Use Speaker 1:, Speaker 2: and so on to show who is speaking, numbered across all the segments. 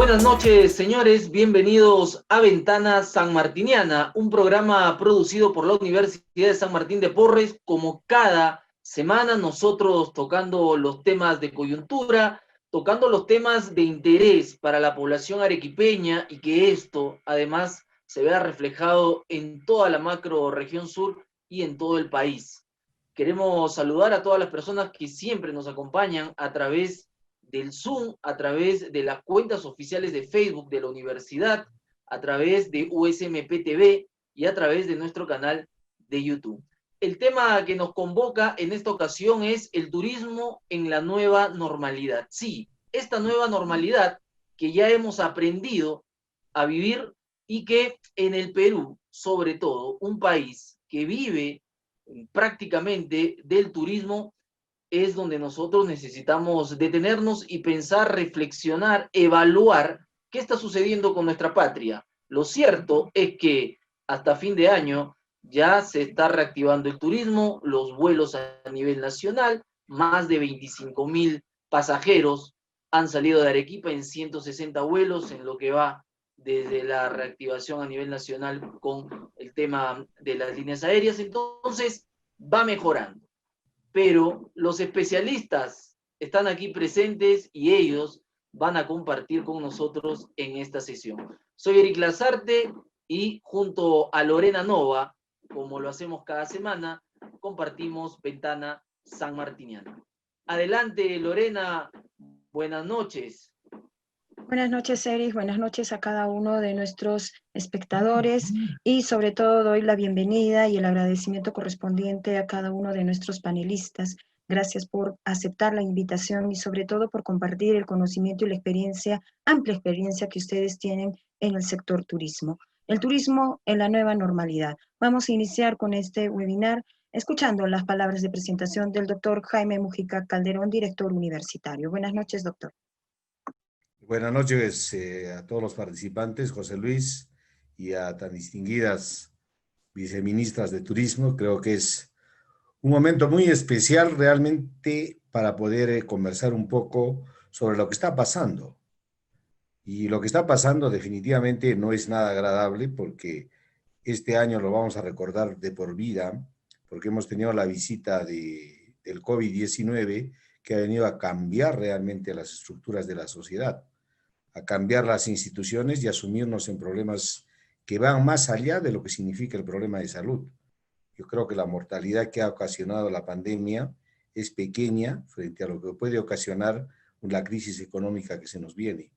Speaker 1: Buenas noches, señores. Bienvenidos a Ventana Sanmartiniana, un programa producido por la Universidad de San Martín de Porres. Como cada semana, nosotros tocando los temas de coyuntura, tocando los temas de interés para la población arequipeña y que esto, además, se vea reflejado en toda la macro región sur y en todo el país. Queremos saludar a todas las personas que siempre nos acompañan a través del Zoom, a través de las cuentas oficiales de Facebook de la universidad, a través de USMP TV y a través de nuestro canal de YouTube. El tema que nos convoca en esta ocasión es el turismo en la nueva normalidad. Sí, esta nueva normalidad que ya hemos aprendido a vivir y que en el Perú, sobre todo, un país que vive prácticamente del turismo, es donde nosotros necesitamos detenernos y pensar, reflexionar, evaluar qué está sucediendo con nuestra patria. Lo cierto es que hasta fin de año ya se está reactivando el turismo, los vuelos a nivel nacional, más de 25.000 pasajeros han salido de Arequipa en 160 vuelos en lo que va desde la reactivación a nivel nacional con el tema de las líneas aéreas. Entonces, va mejorando, pero los especialistas están aquí presentes y ellos van a compartir con nosotros en esta sesión. Soy Eric Lazarte y junto a Lorena Nova, como lo hacemos cada semana, compartimos Ventana Sanmartiniana. Adelante, Lorena, buenas noches.
Speaker 2: Buenas noches, Eric. Buenas noches a cada uno de nuestros espectadores y sobre todo doy la bienvenida y el agradecimiento correspondiente a cada uno de nuestros panelistas. Gracias por aceptar la invitación y sobre todo por compartir el conocimiento y la experiencia, amplia experiencia que ustedes tienen en el sector turismo. El turismo en la nueva normalidad. Vamos a iniciar con este webinar escuchando las palabras de presentación del doctor Jaime Mujica Calderón, director universitario. Buenas noches, doctor.
Speaker 3: Buenas noches a todos los participantes, José Luis, y a tan distinguidas viceministras de Turismo. Creo que es un momento muy especial realmente para poder conversar un poco sobre lo que está pasando. Y lo que está pasando definitivamente no es nada agradable porque este año lo vamos a recordar de por vida, porque hemos tenido la visita del COVID-19 que ha venido a cambiar realmente las estructuras de la sociedad, a cambiar las instituciones y asumirnos en problemas que van más allá de lo que significa el problema de salud. Yo creo que la mortalidad que ha ocasionado la pandemia es pequeña frente a lo que puede ocasionar la crisis económica que se nos viene.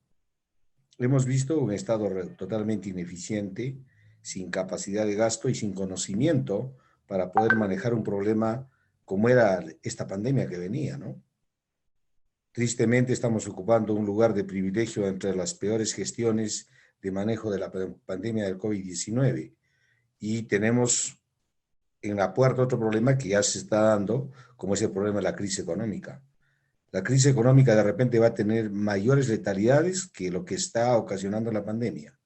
Speaker 3: Hemos visto un Estado totalmente ineficiente, sin capacidad de gasto y sin conocimiento para poder manejar un problema como era esta pandemia que venía, ¿no? Tristemente estamos ocupando un lugar de privilegio entre las peores gestiones de manejo de la pandemia del COVID-19 y tenemos en la puerta otro problema que ya se está dando, como es el problema de la crisis económica. La crisis económica de repente va a tener mayores letalidades que lo que está ocasionando la pandemia.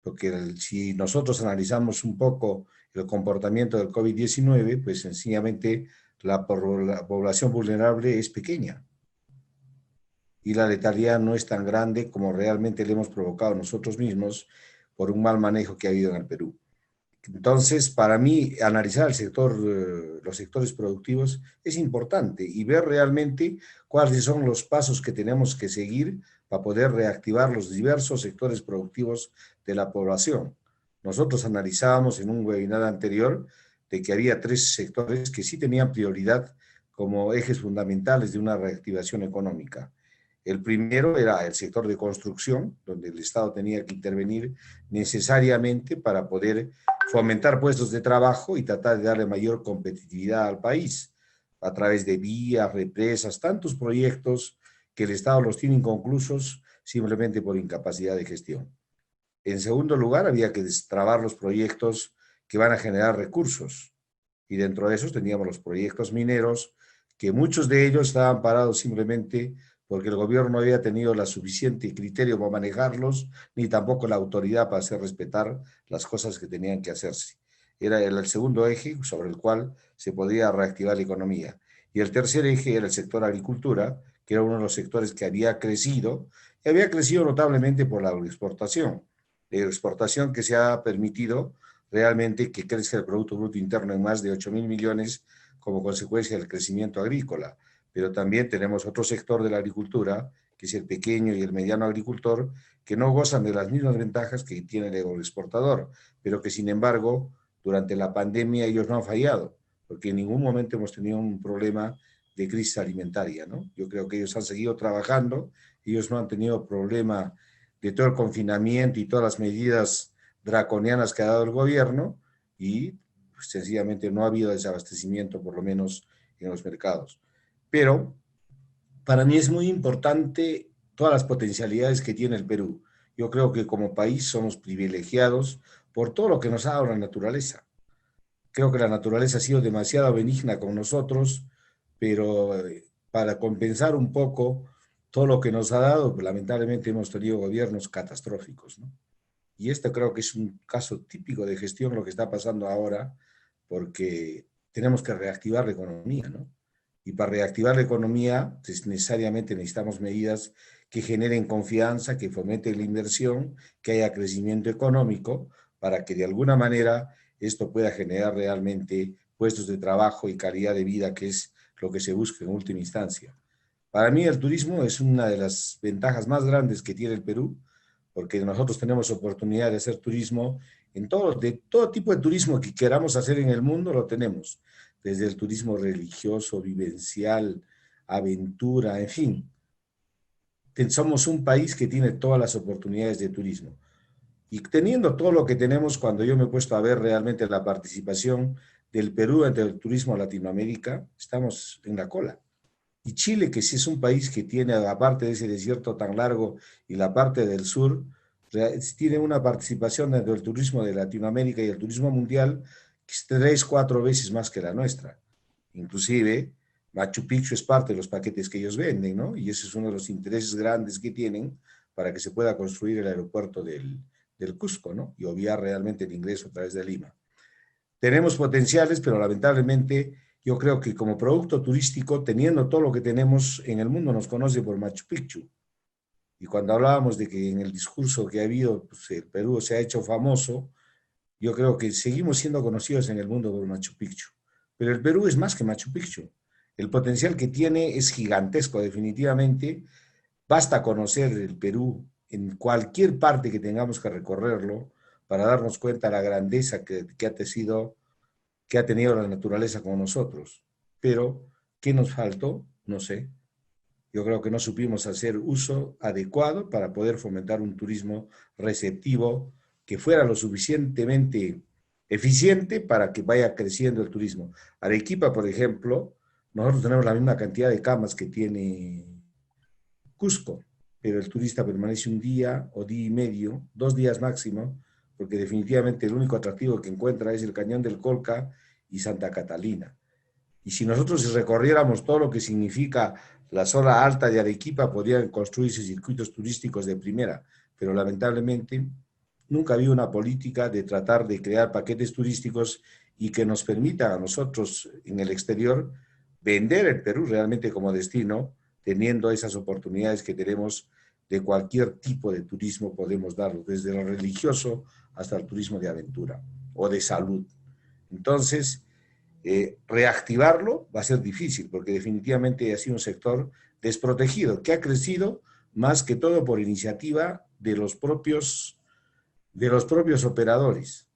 Speaker 3: Porque si nosotros analizamos un poco el comportamiento del COVID-19, pues sencillamente la población vulnerable es pequeña y la letalidad no es tan grande como realmente le hemos provocado nosotros mismos por un mal manejo que ha habido en el Perú. Entonces, para mí, analizar el sector, los sectores productivos es importante y ver realmente cuáles son los pasos que tenemos que seguir para poder reactivar los diversos sectores productivos de la población. Nosotros analizábamos en un webinar anterior de que había 3 sectores que sí tenían prioridad como ejes fundamentales de una reactivación económica. El primero era el sector de construcción, donde el Estado tenía que intervenir necesariamente para poder fomentar puestos de trabajo y tratar de darle mayor competitividad al país a través de vías, represas, tantos proyectos que el Estado los tiene inconclusos simplemente por incapacidad de gestión. En segundo lugar, había que destrabar los proyectos que van a generar recursos y dentro de esos teníamos los proyectos mineros, que muchos de ellos estaban parados simplemente porque el gobierno no había tenido la suficiente criterio para manejarlos, ni tampoco la autoridad para hacer respetar las cosas que tenían que hacerse. Era el segundo eje sobre el cual se podía reactivar la economía. Y el tercer eje era el sector agricultura, que era uno de los sectores que había crecido, y había crecido notablemente por la agroexportación. La agroexportación que se ha permitido realmente que crezca el Producto Bruto Interno en más de 8.000 millones como consecuencia del crecimiento agrícola. Pero también tenemos otro sector de la agricultura, que es el pequeño y el mediano agricultor, que no gozan de las mismas ventajas que tiene el agroexportador, pero que sin embargo, durante la pandemia ellos no han fallado, porque en ningún momento hemos tenido un problema de crisis alimentaria, ¿no? Yo creo que ellos han seguido trabajando, ellos no han tenido problema de todo el confinamiento y todas las medidas draconianas que ha dado el gobierno, y pues, sencillamente no ha habido desabastecimiento, por lo menos en los mercados. Pero para mí es muy importante todas las potencialidades que tiene el Perú. Yo creo que como país somos privilegiados por todo lo que nos ha dado la naturaleza. Creo que la naturaleza ha sido demasiado benigna con nosotros, pero para compensar un poco todo lo que nos ha dado, pues, lamentablemente hemos tenido gobiernos catastróficos, ¿no? Y esto creo que es un caso típico de gestión lo que está pasando ahora, porque tenemos que reactivar la economía, ¿no? Y para reactivar la economía, pues necesariamente necesitamos medidas que generen confianza, que fomenten la inversión, que haya crecimiento económico, para que de alguna manera esto pueda generar realmente puestos de trabajo y calidad de vida, que es lo que se busca en última instancia. Para mí el turismo es una de las ventajas más grandes que tiene el Perú, porque nosotros tenemos oportunidad de hacer turismo de todo tipo de turismo que queramos hacer en el mundo, lo tenemos, desde el turismo religioso, vivencial, aventura, en fin. Somos un país que tiene todas las oportunidades de turismo. Y teniendo todo lo que tenemos, cuando yo me he puesto a ver realmente la participación del Perú ante el turismo a Latinoamérica, estamos en la cola. Y Chile, que sí es un país que tiene, aparte de ese desierto tan largo y la parte del sur, tiene una participación dentro del turismo de Latinoamérica y el turismo mundial que es 3, 4 veces más que la nuestra. Inclusive, Machu Picchu es parte de los paquetes que ellos venden, ¿no? Y ese es uno de los intereses grandes que tienen para que se pueda construir el aeropuerto del Cusco, ¿no? Y obviar realmente el ingreso a través de Lima. Tenemos potenciales, pero lamentablemente yo creo que como producto turístico, teniendo todo lo que tenemos en el mundo, nos conoce por Machu Picchu. Y cuando hablábamos de que en el discurso que ha habido, pues, el Perú se ha hecho famoso, yo creo que seguimos siendo conocidos en el mundo por Machu Picchu. Pero el Perú es más que Machu Picchu. El potencial que tiene es gigantesco, definitivamente. Basta conocer el Perú en cualquier parte que tengamos que recorrerlo para darnos cuenta de la grandeza que ha tenido la naturaleza con nosotros. Pero, ¿qué nos faltó? No sé. Yo creo que no supimos hacer uso adecuado para poder fomentar un turismo receptivo que fuera lo suficientemente eficiente para que vaya creciendo el turismo. Arequipa, por ejemplo, nosotros tenemos la misma cantidad de camas que tiene Cusco, pero el turista permanece un día o día y medio, 2 días máximo, porque definitivamente el único atractivo que encuentra es el Cañón del Colca y Santa Catalina. Y si nosotros recorriéramos todo lo que significa la zona alta de Arequipa, podrían construirse circuitos turísticos de primera, pero lamentablemente nunca había una política de tratar de crear paquetes turísticos y que nos permita a nosotros en el exterior vender el Perú realmente como destino, teniendo esas oportunidades que tenemos de cualquier tipo de turismo, podemos darlo, desde lo religioso hasta el turismo de aventura o de salud. Entonces, reactivarlo va a ser difícil, porque definitivamente ha sido un sector desprotegido, que ha crecido más que todo por iniciativa de los propios operadores.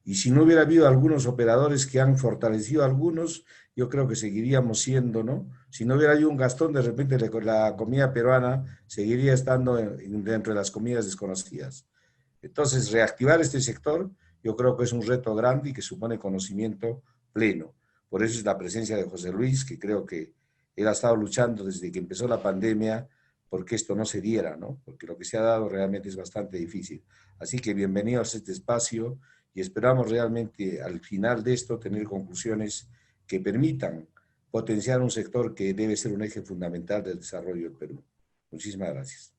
Speaker 3: Y si no hubiera habido algunos operadores que han fortalecido a algunos, yo creo que seguiríamos siendo, ¿no? Si no hubiera habido un Gastón, de repente la comida peruana seguiría estando dentro de las comidas desconocidas. Entonces, reactivar este sector, yo creo que es un reto grande y que supone conocimiento pleno. Por eso es la presencia de José Luis, que creo que él ha estado luchando desde que empezó la pandemia porque esto no se diera, ¿no? Porque lo que se ha dado realmente es bastante difícil. Así que bienvenidos a este espacio y esperamos realmente al final de esto tener conclusiones que permitan potenciar un sector que debe ser un eje fundamental del desarrollo del Perú. Muchísimas gracias.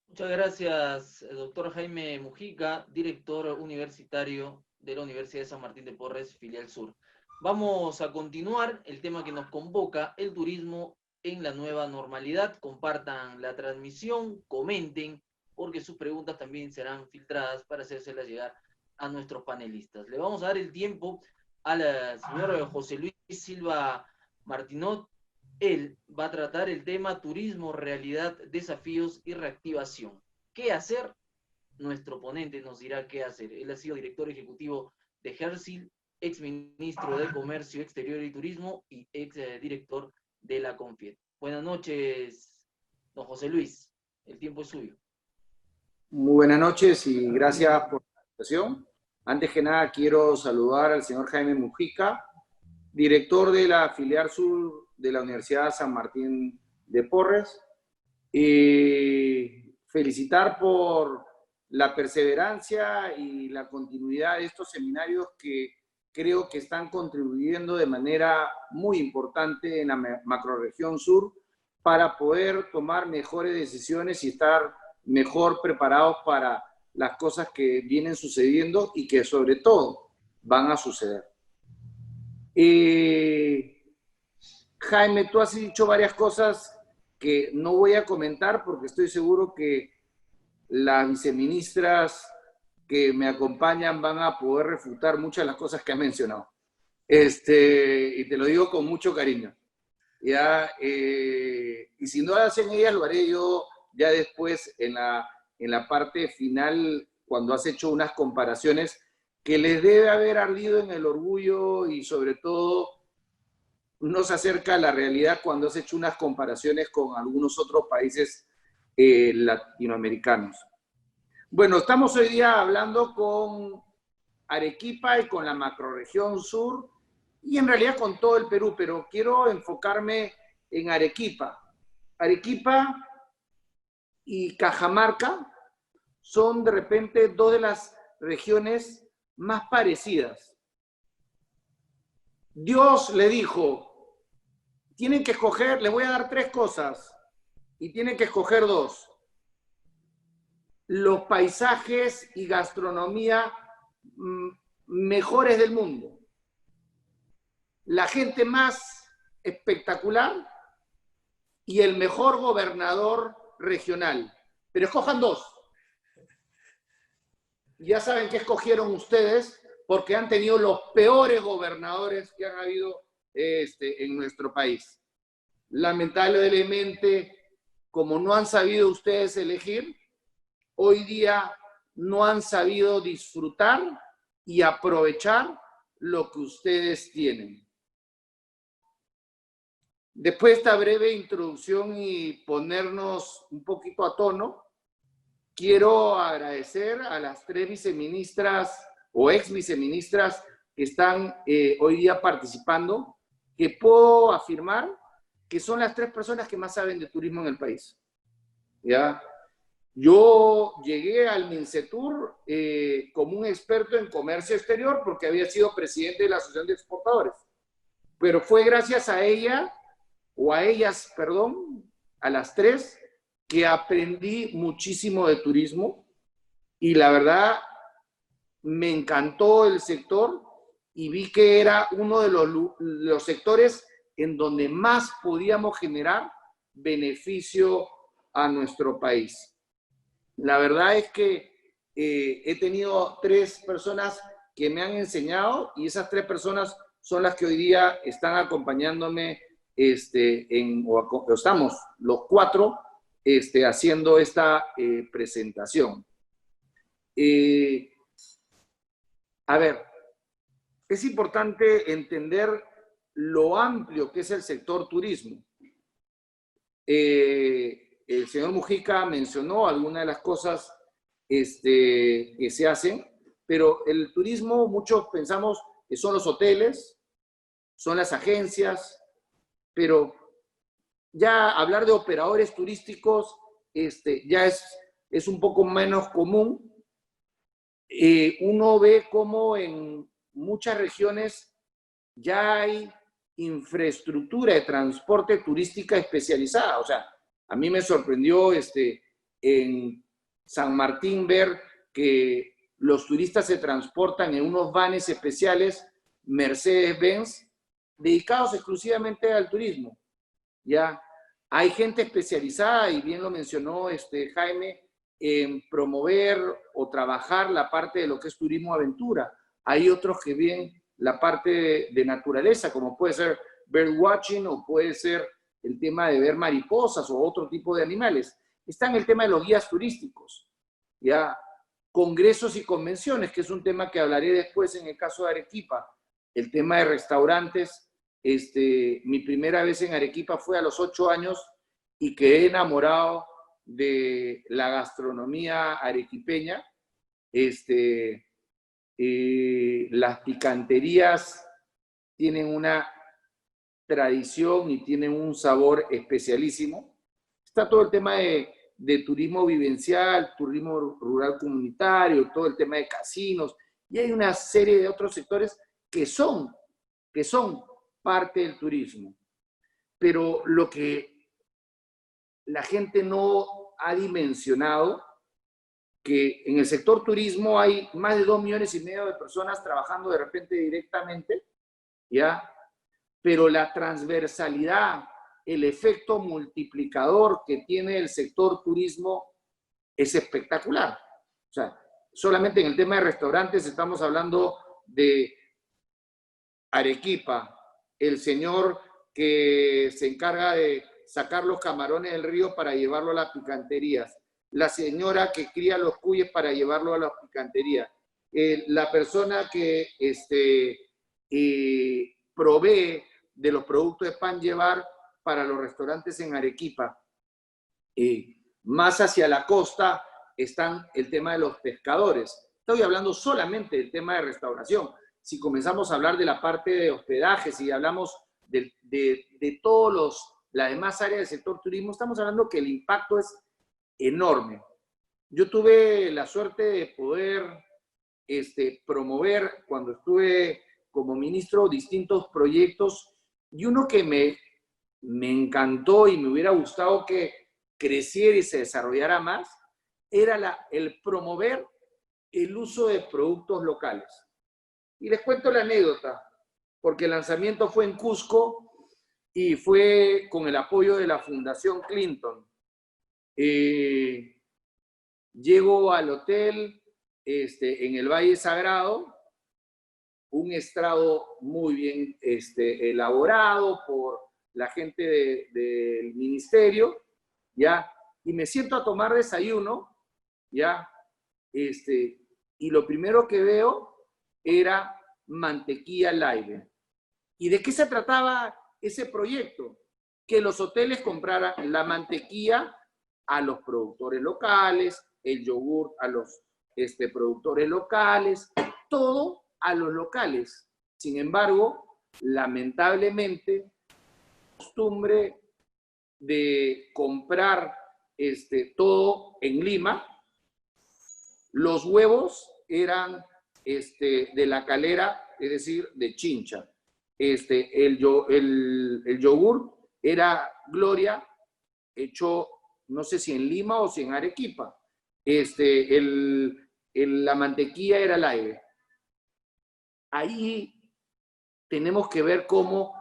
Speaker 1: Muchas gracias, doctor Jaime Mujica, director universitario de la Universidad de San Martín de Porres, filial Sur. Vamos a continuar el tema que nos convoca, el turismo en la nueva normalidad. Compartan la transmisión, comenten, porque sus preguntas también serán filtradas para hacérselas llegar a nuestros panelistas. Le vamos a dar el tiempo al señor José Luis Silva Martinot. Él va a tratar el tema turismo, realidad, desafíos y reactivación. ¿Qué hacer? Nuestro ponente nos dirá qué hacer. Él ha sido director ejecutivo de Hersil, ex ministro de Comercio Exterior y Turismo y ex director de la Confiet. Buenas noches, don José Luis. El tiempo es suyo.
Speaker 4: Muy buenas noches y gracias por la invitación. Antes que nada, quiero saludar al señor Jaime Mujica, director de la filial sur de la Universidad San Martín de Porres, y felicitar por la perseverancia y la continuidad de estos seminarios que creo que están contribuyendo de manera muy importante en la macrorregión sur para poder tomar mejores decisiones y estar mejor preparados para las cosas que vienen sucediendo y que sobre todo van a suceder. Jaime, tú has dicho varias cosas que no voy a comentar porque estoy seguro que las viceministras que me acompañan van a poder refutar muchas de las cosas que has mencionado. Y te lo digo con mucho cariño. ¿Ya? Y si no lo hacen ellas, lo haré yo ya después en la parte final, cuando has hecho unas comparaciones que les debe haber ardido en el orgullo y sobre todo no se acerca a la realidad cuando has hecho unas comparaciones con algunos otros países latinoamericanos. Bueno, estamos hoy día hablando con Arequipa y con la macrorregión sur y en realidad con todo el Perú, pero quiero enfocarme en Arequipa. Arequipa y Cajamarca son de repente dos de las regiones más parecidas. Dios le dijo, tienen que escoger, les voy a dar 3 cosas y tienen que escoger 2. Los paisajes y gastronomía mejores del mundo. La gente más espectacular y el mejor gobernador regional. Pero escojan 2. Ya saben que escogieron ustedes porque han tenido los peores gobernadores que han habido en nuestro país. Lamentablemente, como no han sabido ustedes elegir, hoy día no han sabido disfrutar y aprovechar lo que ustedes tienen. Después de esta breve introducción y ponernos un poquito a tono, quiero agradecer a las 3 viceministras o ex viceministras que están hoy día participando, que puedo afirmar que son las 3 personas que más saben de turismo en el país. ¿Ya? Yo llegué al Mincetur como un experto en comercio exterior porque había sido presidente de la Asociación de Exportadores. Pero fue gracias a ella, o a ellas, perdón, a las 3, que aprendí muchísimo de turismo y la verdad me encantó el sector y vi que era uno de los sectores en donde más podíamos generar beneficio a nuestro país. La verdad es que he tenido 3 personas que me han enseñado y esas 3 personas son las que hoy día están acompañándome estamos los 4 haciendo esta presentación. A ver, es importante entender lo amplio que es el sector turismo. El señor Mujica mencionó algunas de las cosas que se hacen, pero el turismo, muchos pensamos que son los hoteles, son las agencias, pero ya hablar de operadores turísticos ya es un poco menos común. Uno ve cómo en muchas regiones ya hay infraestructura de transporte turística especializada. O sea, a mí me sorprendió en San Martín ver que los turistas se transportan en unos vanes especiales Mercedes-Benz, dedicados exclusivamente al turismo. ¿Ya? Hay gente especializada, y bien lo mencionó Jaime, en promover o trabajar la parte de lo que es turismo aventura. Hay otros que ven la parte de naturaleza, como puede ser birdwatching o puede ser el tema de ver mariposas o otro tipo de animales. Está en el tema de los guías turísticos, ya, congresos y convenciones, que es un tema que hablaré después en el caso de Arequipa. El tema de restaurantes, mi primera vez en Arequipa fue a los 8 años y quedé enamorado de la gastronomía arequipeña. Las picanterías tienen una tradición y tienen un sabor especialísimo. Está todo el tema de turismo vivencial, turismo rural comunitario, todo el tema de casinos, y hay una serie de otros sectores que son parte del turismo. Pero lo que la gente no ha dimensionado, que en el sector turismo hay más de 2,5 millones de personas trabajando de repente directamente, ¿ya? Pero la transversalidad, el efecto multiplicador que tiene el sector turismo es espectacular. O sea, solamente en el tema de restaurantes estamos hablando de Arequipa, el señor que se encarga de sacar los camarones del río para llevarlo a las picanterías, la señora que cría los cuyes para llevarlo a las picanterías, la persona que provee de los productos de pan llevar para los restaurantes en Arequipa. Más hacia la costa están el tema de los pescadores. Estoy hablando solamente del tema de restauración. Si comenzamos a hablar de la parte de hospedajes y hablamos de todas las demás áreas del sector turismo, estamos hablando que el impacto es enorme. Yo tuve la suerte de poder promover, cuando estuve como ministro, distintos proyectos, y uno que me encantó y me hubiera gustado que creciera y se desarrollara más, era el promover el uso de productos locales. Y les cuento la anécdota, porque el lanzamiento fue en Cusco y fue con el apoyo de la Fundación Clinton. Llego al hotel en el Valle Sagrado, un estrado muy bien elaborado por la gente del ministerio, ¿ya? Y me siento a tomar desayuno, ¿ya? Y lo primero que veo era mantequilla al aire. ¿Y de qué se trataba ese proyecto? Que los hoteles compraran la mantequilla a los productores locales, el yogur a los productores locales, todo a los locales. Sin embargo, lamentablemente, la costumbre de comprar todo en Lima, los huevos eran de La Calera, es decir, de Chincha. El yogur era Gloria, hecho no sé si en Lima o si en Arequipa. La mantequilla era el aire. Ahí tenemos que ver cómo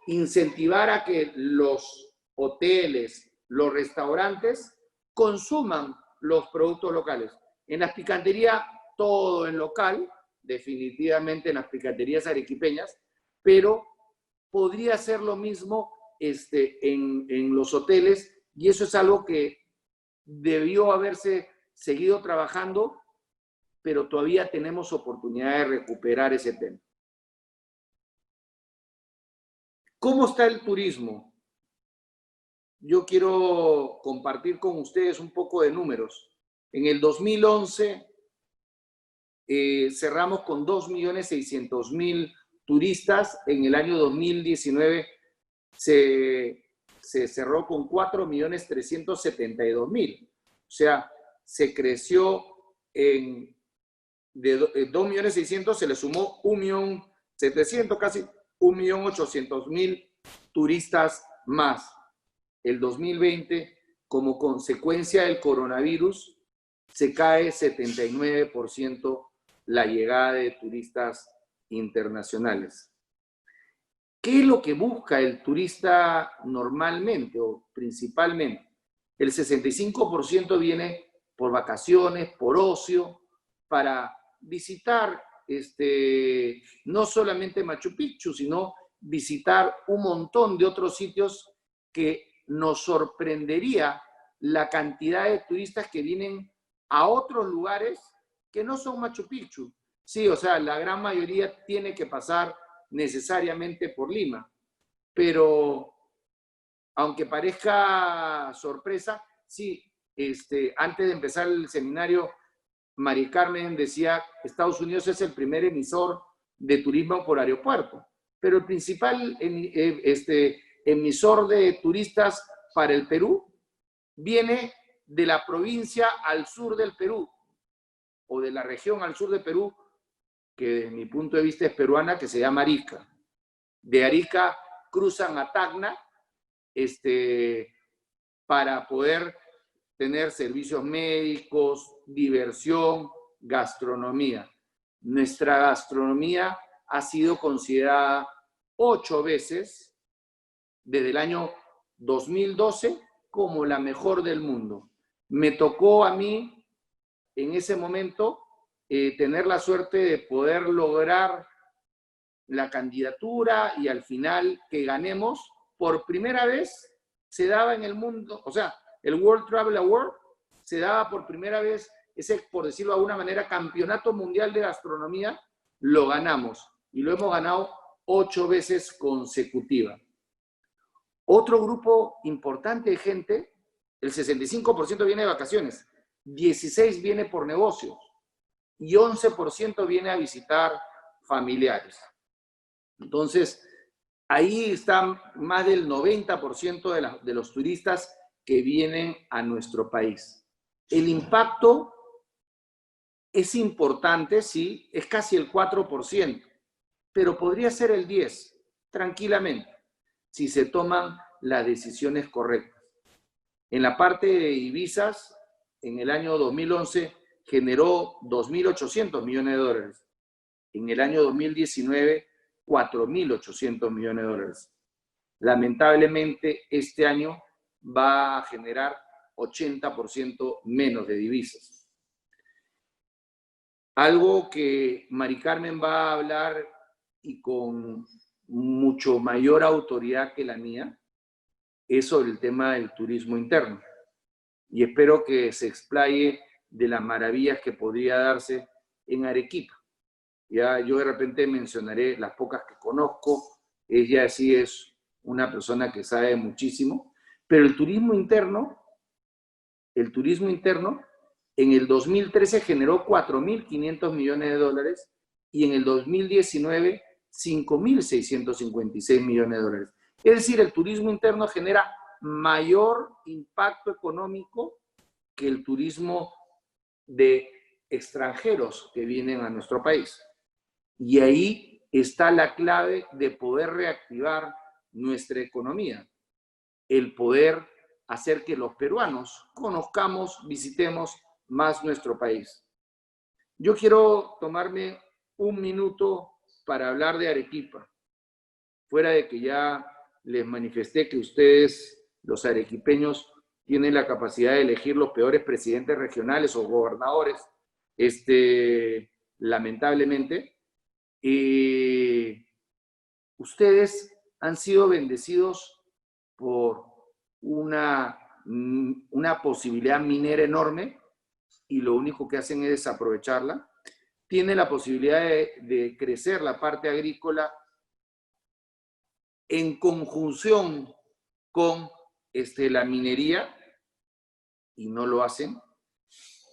Speaker 4: incentivar a que los hoteles, los restaurantes consuman los productos locales. En las picanterías, todo en local, definitivamente en las picanterías arequipeñas, pero podría ser lo mismo en los hoteles, y eso es algo que debió haberse seguido trabajando, pero todavía tenemos oportunidad de recuperar ese tema. ¿Cómo está el turismo? Yo quiero compartir con ustedes un poco de números. En el 2011 cerramos con 2,600,000 turistas. En el año 2019 se cerró con 4,372,000. O sea, se creció de 2,600,000, se le sumó 1,700,000, casi 1,800,000 turistas más. El 2020, como consecuencia del coronavirus, se cae 79% la llegada de turistas internacionales. ¿Qué es lo que busca el turista normalmente o principalmente? El 65% viene por vacaciones, por ocio, para visitar no solamente Machu Picchu, sino visitar un montón de otros sitios que nos sorprendería la cantidad de turistas que vienen a otros lugares que no son Machu Picchu. Sí, o sea, la gran mayoría tiene que pasar necesariamente por Lima, pero aunque parezca sorpresa, sí, antes de empezar el seminario, Mari Carmen decía que Estados Unidos es el primer emisor de turismo por aeropuerto, pero el principal emisor de turistas para el Perú viene de la provincia al sur del Perú, o de la región al sur del Perú, que desde mi punto de vista es peruana, que se llama Arica. De Arica cruzan a Tacna para poder tener servicios médicos, diversión, gastronomía. Nuestra gastronomía ha sido considerada 8 veces desde el año 2012 como la mejor del mundo. Me tocó a mí en ese momento tener la suerte de poder lograr la candidatura y al final que ganemos. Por primera vez se daba en el mundo, o sea, el World Travel Award se daba por primera vez, ese, por decirlo de alguna manera, campeonato mundial de gastronomía, lo ganamos y lo hemos ganado 8 veces consecutivas. Otro grupo importante de gente, el 65% viene de vacaciones, 16% viene por negocios y 11% viene a visitar familiares. Entonces, ahí está más del 90% de los turistas que vienen a nuestro país. El impacto es importante, sí, es casi el 4%, pero podría ser el 10%, tranquilamente, si se toman las decisiones correctas. En la parte de divisas, en el año 2011 generó 2.800 millones de dólares. En el año 2019, 4.800 millones de dólares. Lamentablemente, este año va a generar 80% menos de divisas. Algo que Mari Carmen va a hablar y con mucho mayor autoridad que la mía es sobre el tema del turismo interno. Y espero que se explaye de las maravillas que podría darse en Arequipa. Ya yo de repente mencionaré las pocas que conozco. Ella sí es una persona que sabe muchísimo. Pero el turismo interno en el 2013 generó 4.500 millones de dólares y en el 2019 5.656 millones de dólares. Es decir, el turismo interno genera mayor impacto económico que el turismo de extranjeros que vienen a nuestro país. Y ahí está la clave de poder reactivar nuestra economía, el poder hacer que los peruanos conozcamos, visitemos más nuestro país. Yo quiero tomarme un minuto para hablar de Arequipa, fuera de que ya les manifesté que ustedes, los arequipeños, tienen la capacidad de elegir los peores presidentes regionales o gobernadores, lamentablemente. Ustedes han sido bendecidos por una posibilidad minera enorme y lo único que hacen es desaprovecharla. Tienen la posibilidad de crecer la parte agrícola en conjunción con la minería y no lo hacen.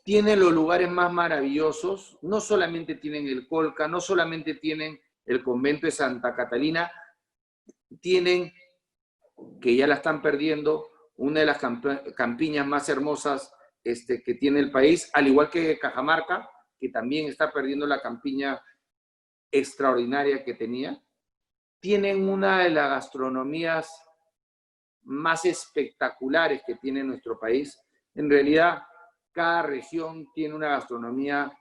Speaker 4: Tienen los lugares más maravillosos, no solamente tienen el Colca, no solamente tienen el convento de Santa Catalina, tienen, que ya la están perdiendo, una de las campiñas más hermosas que tiene el país, al igual que Cajamarca, que también está perdiendo la campiña extraordinaria que tenía. Tienen una de las gastronomías más espectaculares que tiene nuestro país. En realidad, cada región tiene una gastronomía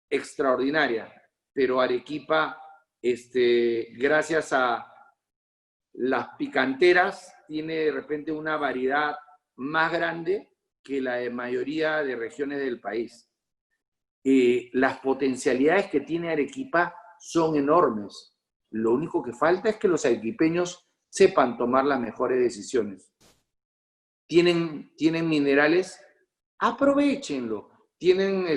Speaker 4: extraordinaria, pero Arequipa gracias a las picanteras, tiene de repente una variedad más grande que la de mayoría de regiones del país. Las potencialidades que tiene Arequipa son enormes. Lo único que falta es que los arequipeños sepan tomar las mejores decisiones. Tienen minerales, aprovéchenlo. Tienen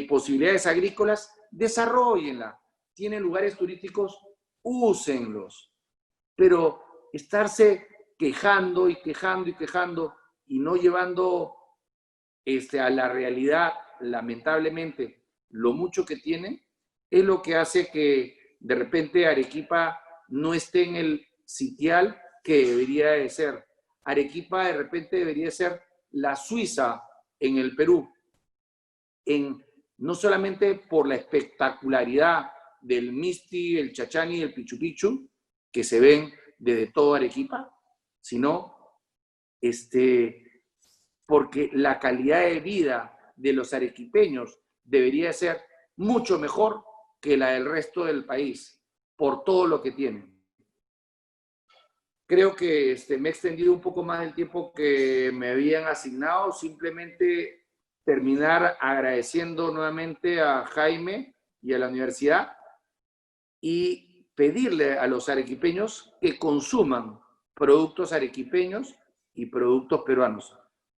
Speaker 4: posibilidades agrícolas, desarróllenlas. Tienen lugares turísticos, úsenlos. Pero estarse quejando y quejando y quejando y no llevando a la realidad, lamentablemente, lo mucho que tienen, es lo que hace que de repente Arequipa no esté en el sitial que debería de ser. Arequipa de repente debería ser la Suiza en el Perú, no solamente por la espectacularidad del Misti, el Chachani y el Pichu Pichu, que se ven desde todo Arequipa, sino porque la calidad de vida de los arequipeños debería ser mucho mejor que la del resto del país, por todo lo que tienen. Creo que me he extendido un poco más del tiempo que me habían asignado. Simplemente terminar agradeciendo nuevamente a Jaime y a la universidad y pedirle a los arequipeños que consuman productos arequipeños y productos peruanos.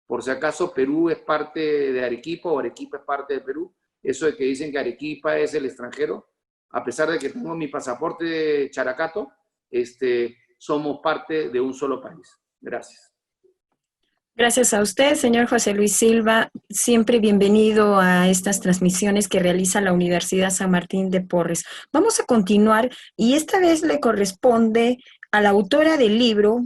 Speaker 4: Por si acaso Perú es parte de Arequipa o Arequipa es parte de Perú, eso de que dicen que Arequipa es el extranjero, a pesar de que tengo mi pasaporte de Characato, somos parte de un solo país. Gracias.
Speaker 2: Gracias a usted, señor José Luis Silva. Siempre bienvenido a estas transmisiones que realiza la Universidad San Martín de Porres. Vamos a continuar y esta vez le corresponde a la autora del libro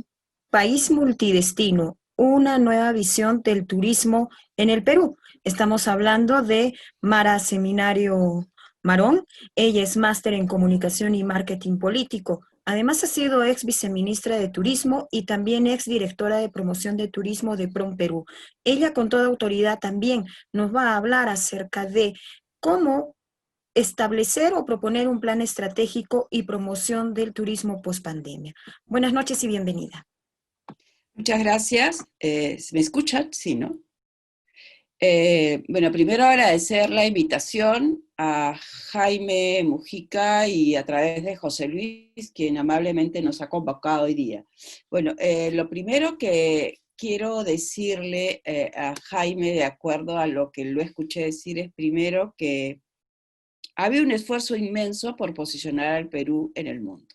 Speaker 2: País Multidestino, una nueva visión del turismo en el Perú. Estamos hablando de Mara Seminario Marón. Ella es máster en comunicación y marketing político. Además ha sido ex viceministra de Turismo y también ex directora de promoción de turismo de PROM Perú. Ella con toda autoridad también nos va a hablar acerca de cómo establecer o proponer un plan estratégico y promoción del turismo post-pandemia. Buenas noches y bienvenida.
Speaker 5: Muchas gracias. ¿Me escuchan? Sí, ¿no? Bueno, primero agradecer la invitación a Jaime Mujica y a través de José Luis, quien amablemente nos ha convocado hoy día. Bueno, lo primero que quiero decirle a Jaime, de acuerdo a lo que lo escuché decir, es primero que había un esfuerzo inmenso por posicionar al Perú en el mundo.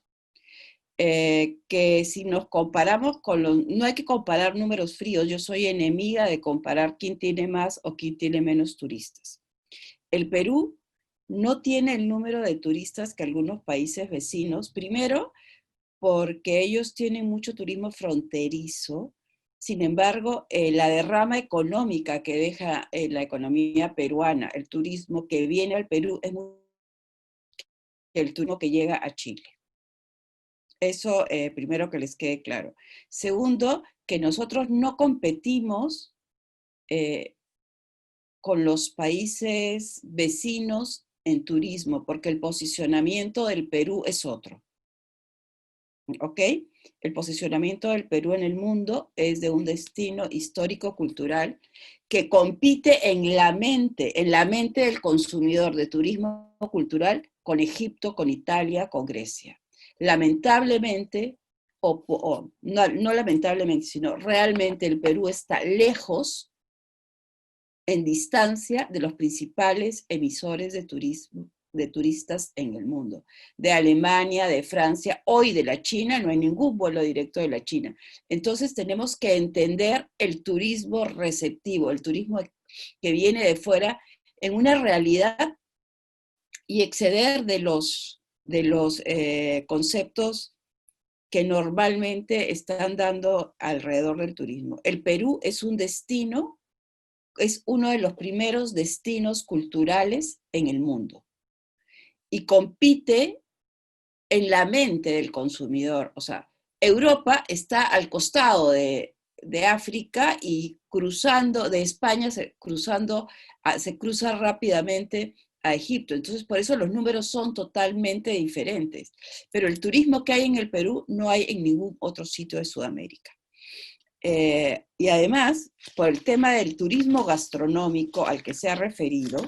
Speaker 5: Que si nos comparamos con no hay que comparar números fríos, yo soy enemiga de comparar quién tiene más o quién tiene menos turistas. El Perú no tiene el número de turistas que algunos países vecinos, primero porque ellos tienen mucho turismo fronterizo, sin embargo, la derrama económica que deja la economía peruana, el turismo que viene al Perú es mucho que el turismo que llega a Chile. Eso primero que les quede claro. Segundo, que nosotros no competimos con los países vecinos en turismo, porque el posicionamiento del Perú es otro. ¿Ok? El posicionamiento del Perú en el mundo es de un destino histórico-cultural que compite en la mente del consumidor de turismo cultural con Egipto, con Italia, con Grecia. Lamentablemente, no lamentablemente, sino realmente el Perú está lejos, en distancia de los principales emisores de turismo, de turistas en el mundo. De Alemania, de Francia, hoy de la China, no hay ningún vuelo directo de la China. Entonces tenemos que entender el turismo receptivo, el turismo que viene de fuera en una realidad y exceder de los conceptos que normalmente están dando alrededor del turismo. El Perú es un destino, es uno de los primeros destinos culturales en el mundo y compite en la mente del consumidor. O sea, Europa está al costado de África y cruzando de España, se cruza rápidamente a Egipto. Entonces, por eso los números son totalmente diferentes. Pero el turismo que hay en el Perú no hay en ningún otro sitio de Sudamérica. Y además, por el tema del turismo gastronómico al que se ha referido,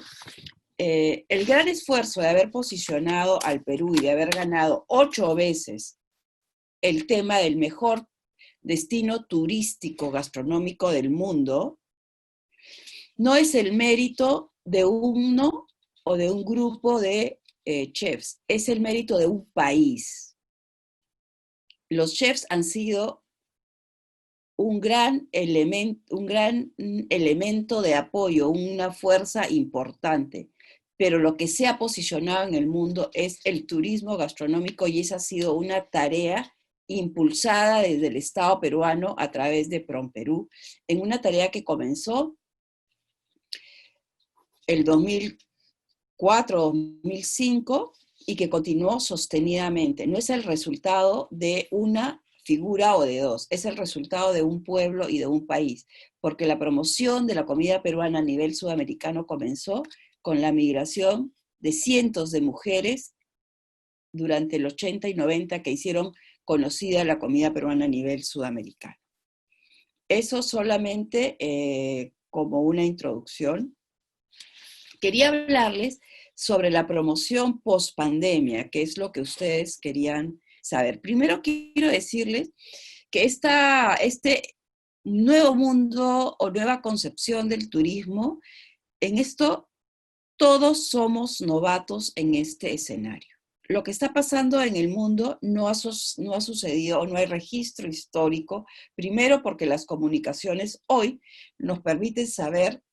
Speaker 5: el gran esfuerzo de haber posicionado al Perú y de haber ganado 8 veces el tema del mejor destino turístico gastronómico del mundo, no es el mérito de uno o de un grupo de chefs, es el mérito de un país. Los chefs han sido un gran elemento de apoyo, una fuerza importante, pero lo que se ha posicionado en el mundo es el turismo gastronómico y esa ha sido una tarea impulsada desde el Estado peruano a través de PROMPERÚ, en una tarea que comenzó el 2004-2005 y que continuó sostenidamente. No es el resultado de una figura o de dos, es el resultado de un pueblo y de un país, porque la promoción de la comida peruana a nivel sudamericano comenzó con la migración de cientos de mujeres durante el 80 y 90 que hicieron conocida la comida peruana a nivel sudamericano. Eso solamente como una introducción. Quería hablarles sobre la promoción post-pandemia, que es lo que ustedes querían saber. Primero quiero decirles que este nuevo mundo o nueva concepción del turismo, en esto todos somos novatos en este escenario. Lo que está pasando en el mundo no ha sucedido o no hay registro histórico, primero porque las comunicaciones hoy nos permiten saber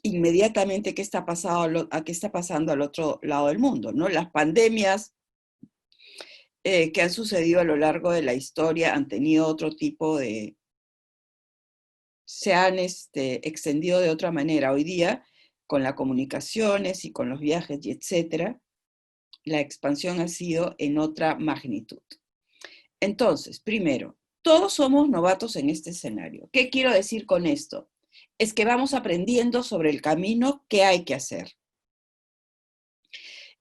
Speaker 5: inmediatamente qué está pasando al otro lado del mundo, ¿no? Las pandemias que han sucedido a lo largo de la historia han tenido otro tipo de... se han extendido de otra manera. Hoy día, con las comunicaciones y con los viajes y etcétera, la expansión ha sido en otra magnitud. Entonces, primero, todos somos novatos en este escenario. ¿Qué quiero decir con esto? Es que vamos aprendiendo sobre el camino que hay que hacer.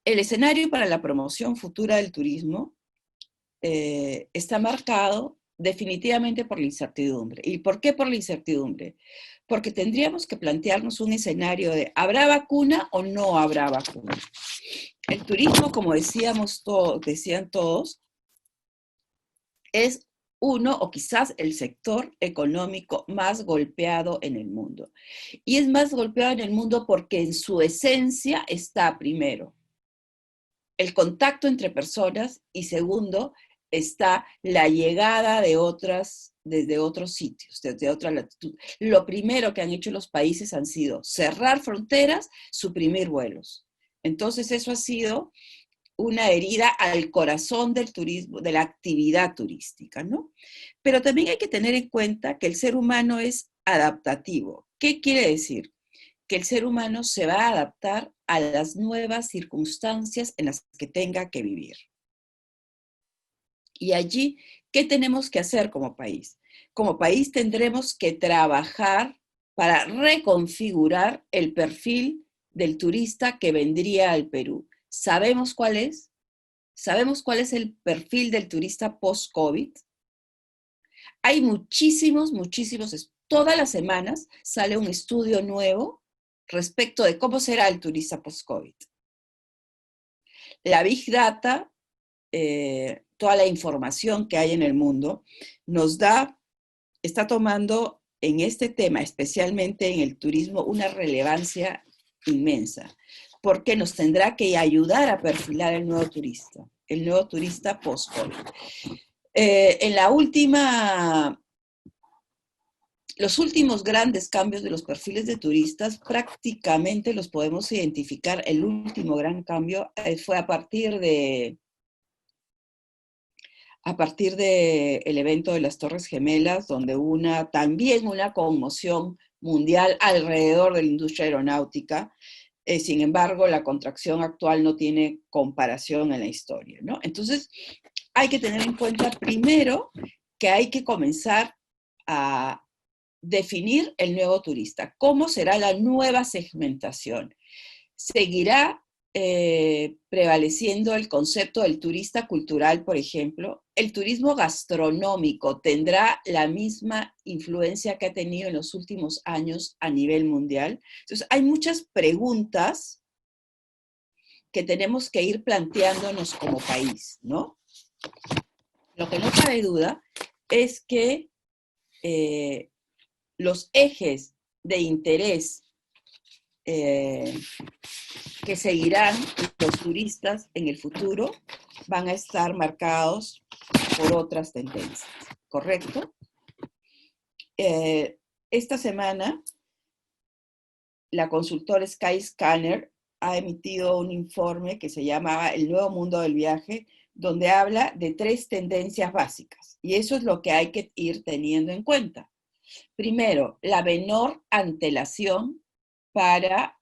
Speaker 5: El escenario para la promoción futura del turismo está marcado definitivamente por la incertidumbre. ¿Y por qué por la incertidumbre? Porque tendríamos que plantearnos un escenario de ¿habrá vacuna o no habrá vacuna? El turismo, como decían todos, es uno o quizás el sector económico más golpeado en el mundo. Y es más golpeado en el mundo porque en su esencia está, primero, el contacto entre personas y segundo, está la llegada de desde otros sitios, desde otra latitud. Lo primero que han hecho los países han sido cerrar fronteras, suprimir vuelos. Entonces eso ha sido una herida al corazón del turismo, de la actividad turística, ¿no? Pero también hay que tener en cuenta que el ser humano es adaptativo. ¿Qué quiere decir? Que el ser humano se va a adaptar a las nuevas circunstancias en las que tenga que vivir. Y allí, ¿qué tenemos que hacer como país? Como país tendremos que trabajar para reconfigurar el perfil del turista que vendría al Perú. ¿Sabemos cuál es? ¿Sabemos cuál es el perfil del turista post-COVID? Hay muchísimos, todas las semanas sale un estudio nuevo respecto de cómo será el turista post-COVID. La Big Data, toda la información que hay en el mundo, está tomando en este tema, especialmente en el turismo, una relevancia inmensa, porque nos tendrá que ayudar a perfilar el nuevo turista post-COVID. Los últimos grandes cambios de los perfiles de turistas prácticamente los podemos identificar. El último gran cambio fue a partir del evento de las Torres Gemelas, donde hubo también una conmoción mundial alrededor de la industria aeronáutica. Sin embargo, la contracción actual no tiene comparación en la historia, ¿no? Entonces, hay que tener en cuenta primero que hay que comenzar a definir el nuevo turista. ¿Cómo será la nueva segmentación? seguirá prevaleciendo el concepto del turista cultural, por ejemplo. El turismo gastronómico tendrá la misma influencia que ha tenido en los últimos años a nivel mundial. Entonces, hay muchas preguntas que tenemos que ir planteándonos como país, ¿no? Lo que no cabe duda es que los ejes de interés que seguirán los turistas en el futuro van a estar marcados por otras tendencias, ¿correcto? Esta semana, la consultora Skyscanner ha emitido un informe que se llama El Nuevo Mundo del Viaje, donde habla de 3 tendencias básicas, y eso es lo que hay que ir teniendo en cuenta. Primero, la menor antelación para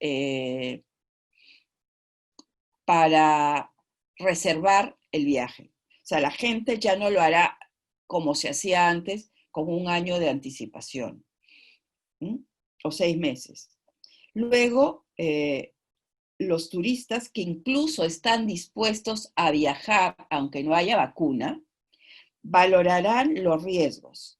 Speaker 5: reservar el viaje. O sea, la gente ya no lo hará como se hacía antes, con 1 año de anticipación, o 6 meses. Luego, los turistas que incluso están dispuestos a viajar, aunque no haya vacuna, valorarán los riesgos.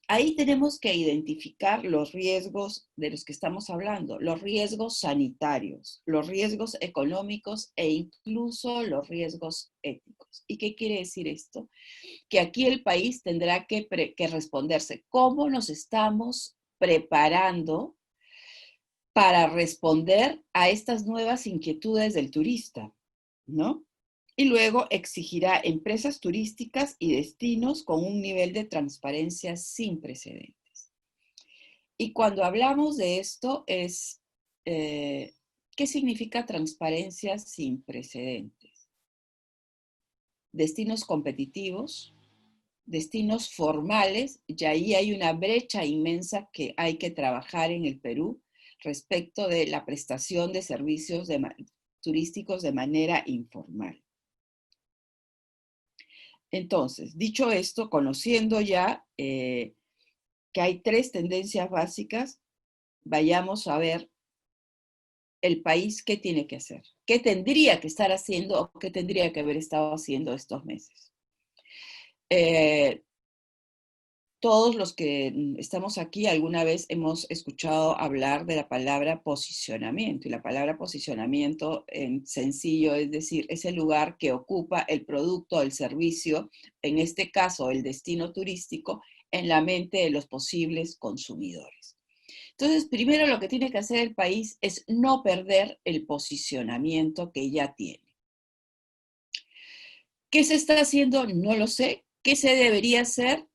Speaker 5: Ahí tenemos que identificar los riesgos de los que estamos hablando, los riesgos sanitarios, los riesgos económicos e incluso los riesgos éticos. ¿Y qué quiere decir esto? Que aquí el país tendrá que responderse cómo nos estamos preparando para responder a estas nuevas inquietudes del turista, ¿no? Y luego exigirá empresas turísticas y destinos con un nivel de transparencia sin precedentes. Y cuando hablamos de esto es, ¿qué significa transparencia sin precedentes? Destinos competitivos, destinos formales, y ahí hay una brecha inmensa que hay que trabajar en el Perú respecto de la prestación de servicios turísticos de manera informal. Entonces, dicho esto, conociendo ya que hay 3 tendencias básicas, vayamos a ver el país qué tiene que hacer, qué tendría que estar haciendo o qué tendría que haber estado haciendo estos meses. Todos los que estamos aquí alguna vez hemos escuchado hablar de la palabra posicionamiento, y la palabra posicionamiento en sencillo es decir, es el lugar que ocupa el producto o el servicio, en este caso el destino turístico, en la mente de los posibles consumidores. Entonces, primero lo que tiene que hacer el país es no perder el posicionamiento que ya tiene. ¿Qué se está haciendo? No lo sé. ¿Qué se debería hacer?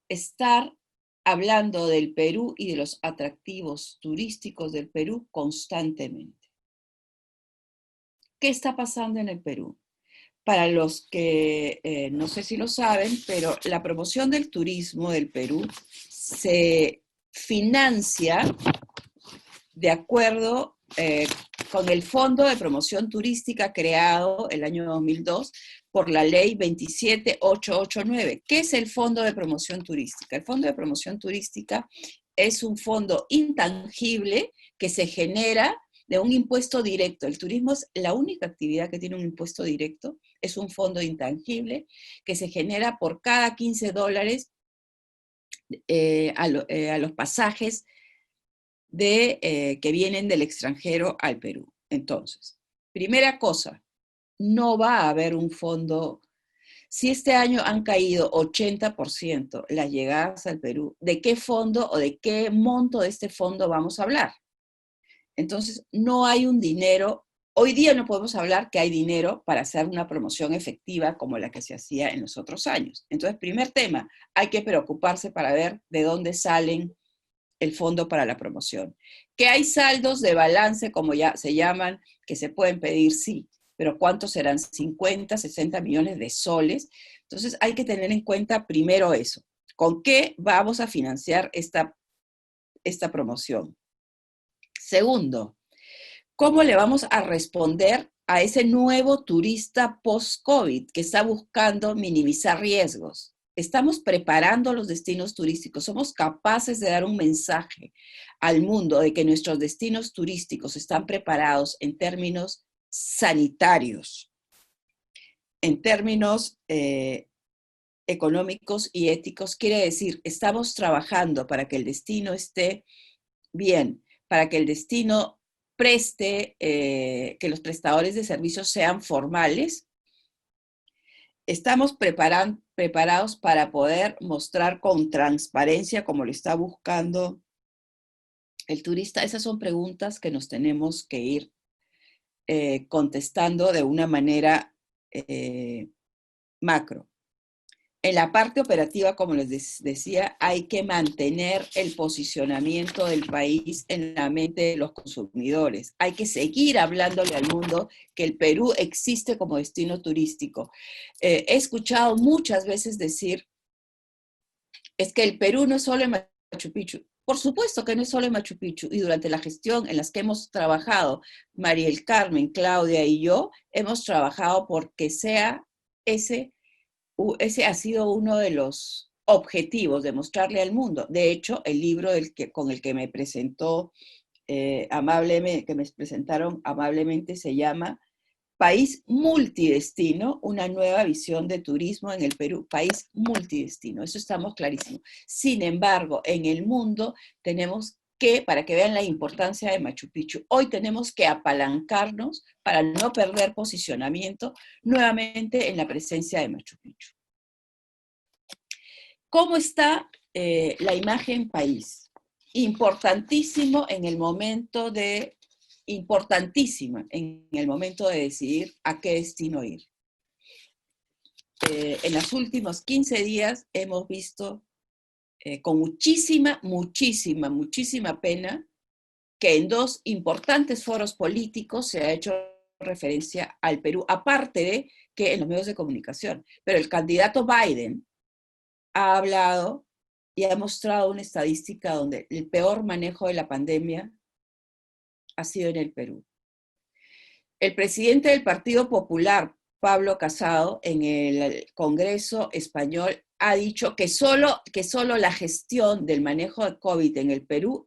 Speaker 5: Estar hablando del Perú y de los atractivos turísticos del Perú constantemente. ¿Qué está pasando en el Perú? Para los que no sé si lo saben, pero la promoción del turismo del Perú se financia de acuerdo con el Fondo de Promoción Turística creado el año 2002 por la ley 27889. ¿Qué es el Fondo de Promoción Turística? El Fondo de Promoción Turística es un fondo intangible que se genera de un impuesto directo. El turismo es la única actividad que tiene un impuesto directo. Es un fondo intangible que se genera por cada $15 a los pasajes que vienen del extranjero al Perú. Entonces, primera cosa, no va a haber un fondo. Si este año han caído 80% las llegadas al Perú, ¿de qué fondo o de qué monto de este fondo vamos a hablar? Entonces, no hay un dinero. Hoy día no podemos hablar que hay dinero para hacer una promoción efectiva como la que se hacía en los otros años. Entonces, primer tema, hay que preocuparse para ver de dónde salen el fondo para la promoción. Que hay saldos de balance, como ya se llaman, que se pueden pedir, sí, pero ¿cuántos serán? 50, 60 millones de soles. Entonces hay que tener en cuenta primero eso. ¿Con qué vamos a financiar esta promoción? Segundo, ¿cómo le vamos a responder a ese nuevo turista post-COVID que está buscando minimizar riesgos? estamos preparando los destinos turísticos, somos capaces de dar un mensaje al mundo de que nuestros destinos turísticos están preparados en términos sanitarios, en términos económicos y éticos. Quiere decir, estamos trabajando para que el destino esté bien, para que el destino preste, que los prestadores de servicios sean formales. Estamos preparados para poder mostrar con transparencia, como lo está buscando el turista. Esas son preguntas que nos tenemos que ir contestando de una manera macro. En la parte operativa, como les decía, hay que mantener el posicionamiento del país en la mente de los consumidores. Hay que seguir hablándole al mundo que el Perú existe como destino turístico. He escuchado muchas veces decir, es que el Perú no es solo en Machu Picchu. Por supuesto que no es solo en Machu Picchu, y durante la gestión en las que hemos trabajado, María del Carmen, Claudia y yo, hemos trabajado porque sea ese ha sido uno de los objetivos de mostrarle al mundo. De hecho, el libro con el que me presentó amablemente, que me presentaron amablemente, se llama País Multidestino, una nueva visión de turismo en el Perú. País multidestino, eso estamos clarísimos. Sin embargo, en el mundo tenemos que, para que vean la importancia de Machu Picchu, hoy tenemos que apalancarnos para no perder posicionamiento nuevamente en la presencia de Machu Picchu. ¿Cómo está la imagen país? Importantísima en el momento de decidir a qué destino ir. En los últimos 15 días hemos visto con muchísima pena que en dos importantes foros políticos se ha hecho referencia al Perú, aparte de que en los medios de comunicación. Pero el candidato Biden ha hablado y ha mostrado una estadística donde el peor manejo de la pandemia ha sido en el Perú. El presidente del Partido Popular, Pablo Casado, en el Congreso español, ha dicho que solo la gestión del manejo de COVID en el Perú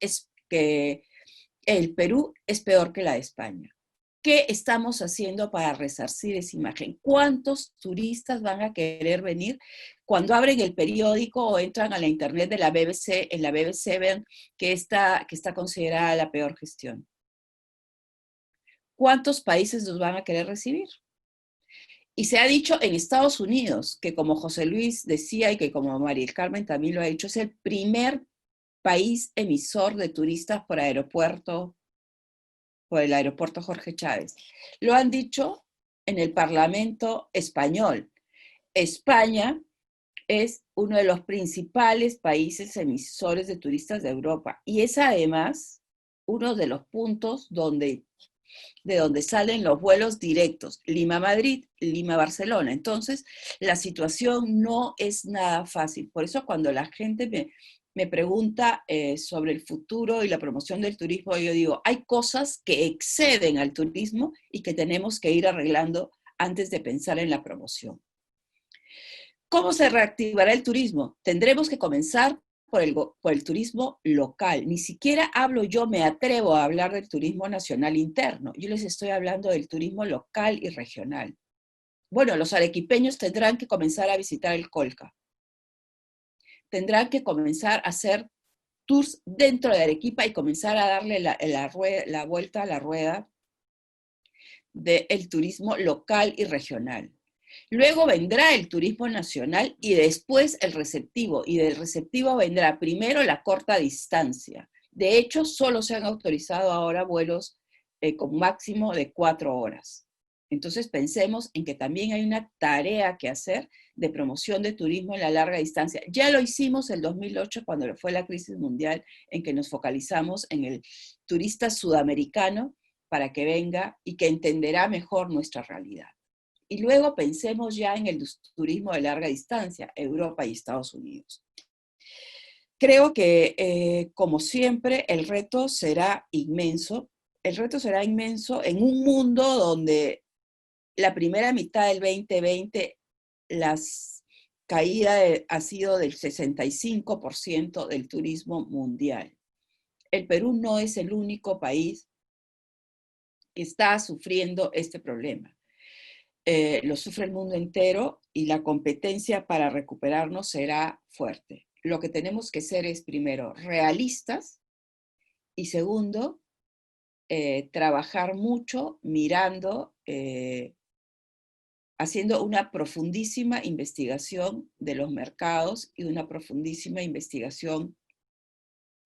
Speaker 5: que el Perú es peor que la de España. ¿Qué estamos haciendo para resarcir esa imagen? ¿Cuántos turistas van a querer venir cuando abren el periódico o entran a la internet de la BBC? En la BBC ven que está considerada la peor gestión. ¿Cuántos países nos van a querer recibir? Y se ha dicho en Estados Unidos, que como José Luis decía y que como María del Carmen también lo ha dicho, es el primer país emisor de turistas por el aeropuerto Jorge Chávez. Lo han dicho en el Parlamento español. España es uno de los principales países emisores de turistas de Europa y es además uno de los puntos de donde salen los vuelos directos, Lima-Madrid, Lima-Barcelona. Entonces, la situación no es nada fácil. Por eso cuando la gente me pregunta sobre el futuro y la promoción del turismo, yo digo, hay cosas que exceden al turismo y que tenemos que ir arreglando antes de pensar en la promoción. ¿Cómo se reactivará el turismo? Tendremos que comenzar por el turismo local. Ni siquiera me atrevo a hablar del turismo nacional interno. Yo les estoy hablando del turismo local y regional. Bueno, los arequipeños tendrán que comenzar a visitar el Colca. Tendrán que comenzar a hacer tours dentro de Arequipa y comenzar a darle la vuelta a la rueda del turismo local y regional. Luego vendrá el turismo nacional y después el receptivo. Y del receptivo vendrá primero la corta distancia. De hecho, solo se han autorizado ahora vuelos con máximo de 4 horas. Entonces pensemos en que también hay una tarea que hacer de promoción de turismo en la larga distancia. Ya lo hicimos en 2008 cuando fue la crisis mundial, en que nos focalizamos en el turista sudamericano para que venga y que entenderá mejor nuestra realidad. Y luego pensemos ya en el turismo de larga distancia, Europa y Estados Unidos. Creo que, como siempre, el reto será inmenso. El reto será inmenso en un mundo donde la primera mitad del 2020 las caída ha sido del 65% del turismo mundial. El Perú no es el único país que está sufriendo este problema. Lo sufre el mundo entero y la competencia para recuperarnos será fuerte. Lo que tenemos que ser es, primero, realistas y segundo, trabajar mucho mirando, haciendo una profundísima investigación de los mercados y una profundísima investigación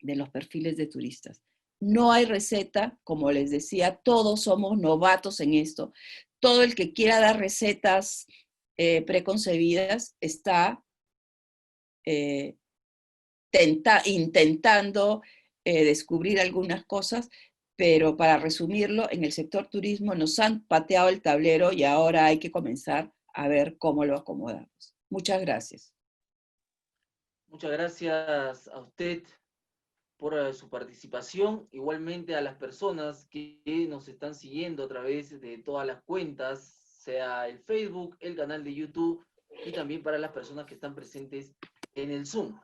Speaker 5: de los perfiles de turistas. No hay receta, como les decía, todos somos novatos en esto. Todo el que quiera dar recetas preconcebidas está intentando descubrir algunas cosas, pero para resumirlo, en el sector turismo nos han pateado el tablero y ahora hay que comenzar a ver cómo lo acomodamos. Muchas gracias.
Speaker 1: Muchas gracias a usted por su participación, igualmente a las personas que nos están siguiendo a través de todas las cuentas, sea el Facebook, el canal de YouTube, y también para las personas que están presentes en el Zoom.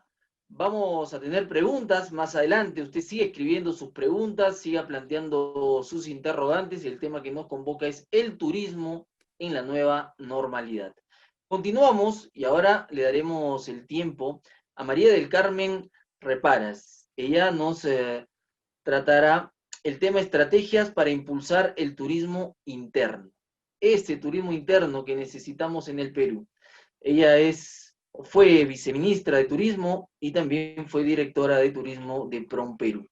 Speaker 1: Vamos a tener preguntas más adelante. Usted sigue escribiendo sus preguntas, siga planteando sus interrogantes, y el tema que nos convoca es el turismo en la nueva normalidad. Continuamos y ahora le daremos el tiempo a María del Carmen Reparas. Ella nos tratará el tema estrategias para impulsar el turismo interno. Este turismo interno que necesitamos en el Perú. Ella fue viceministra de Turismo y también fue directora de Turismo de PROMPERÚ.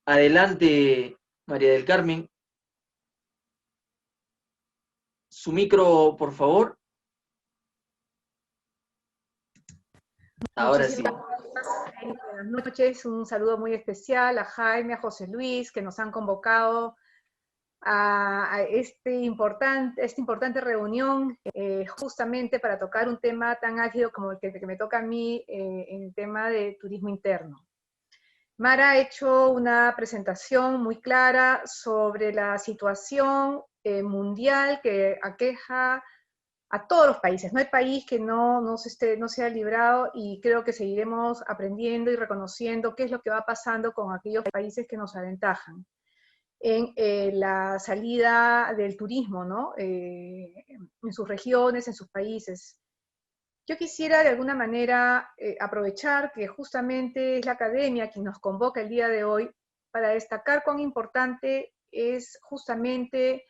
Speaker 1: Adelante, María del Carmen. Su micro, por favor. Ahora sí.
Speaker 6: Buenas noches, un saludo muy especial a Jaime, a José Luis, que nos han convocado a esta importante reunión justamente para tocar un tema tan álgido como el que me toca a mí en el tema de turismo interno. Mara ha hecho una presentación muy clara sobre la situación mundial que aqueja a todos los países. No hay país que no se haya librado, y creo que seguiremos aprendiendo y reconociendo qué es lo que va pasando con aquellos países que nos aventajan en la salida del turismo, ¿no? En sus regiones, en sus países. Yo quisiera de alguna manera aprovechar que justamente es la academia quien nos convoca el día de hoy para destacar cuán importante es justamente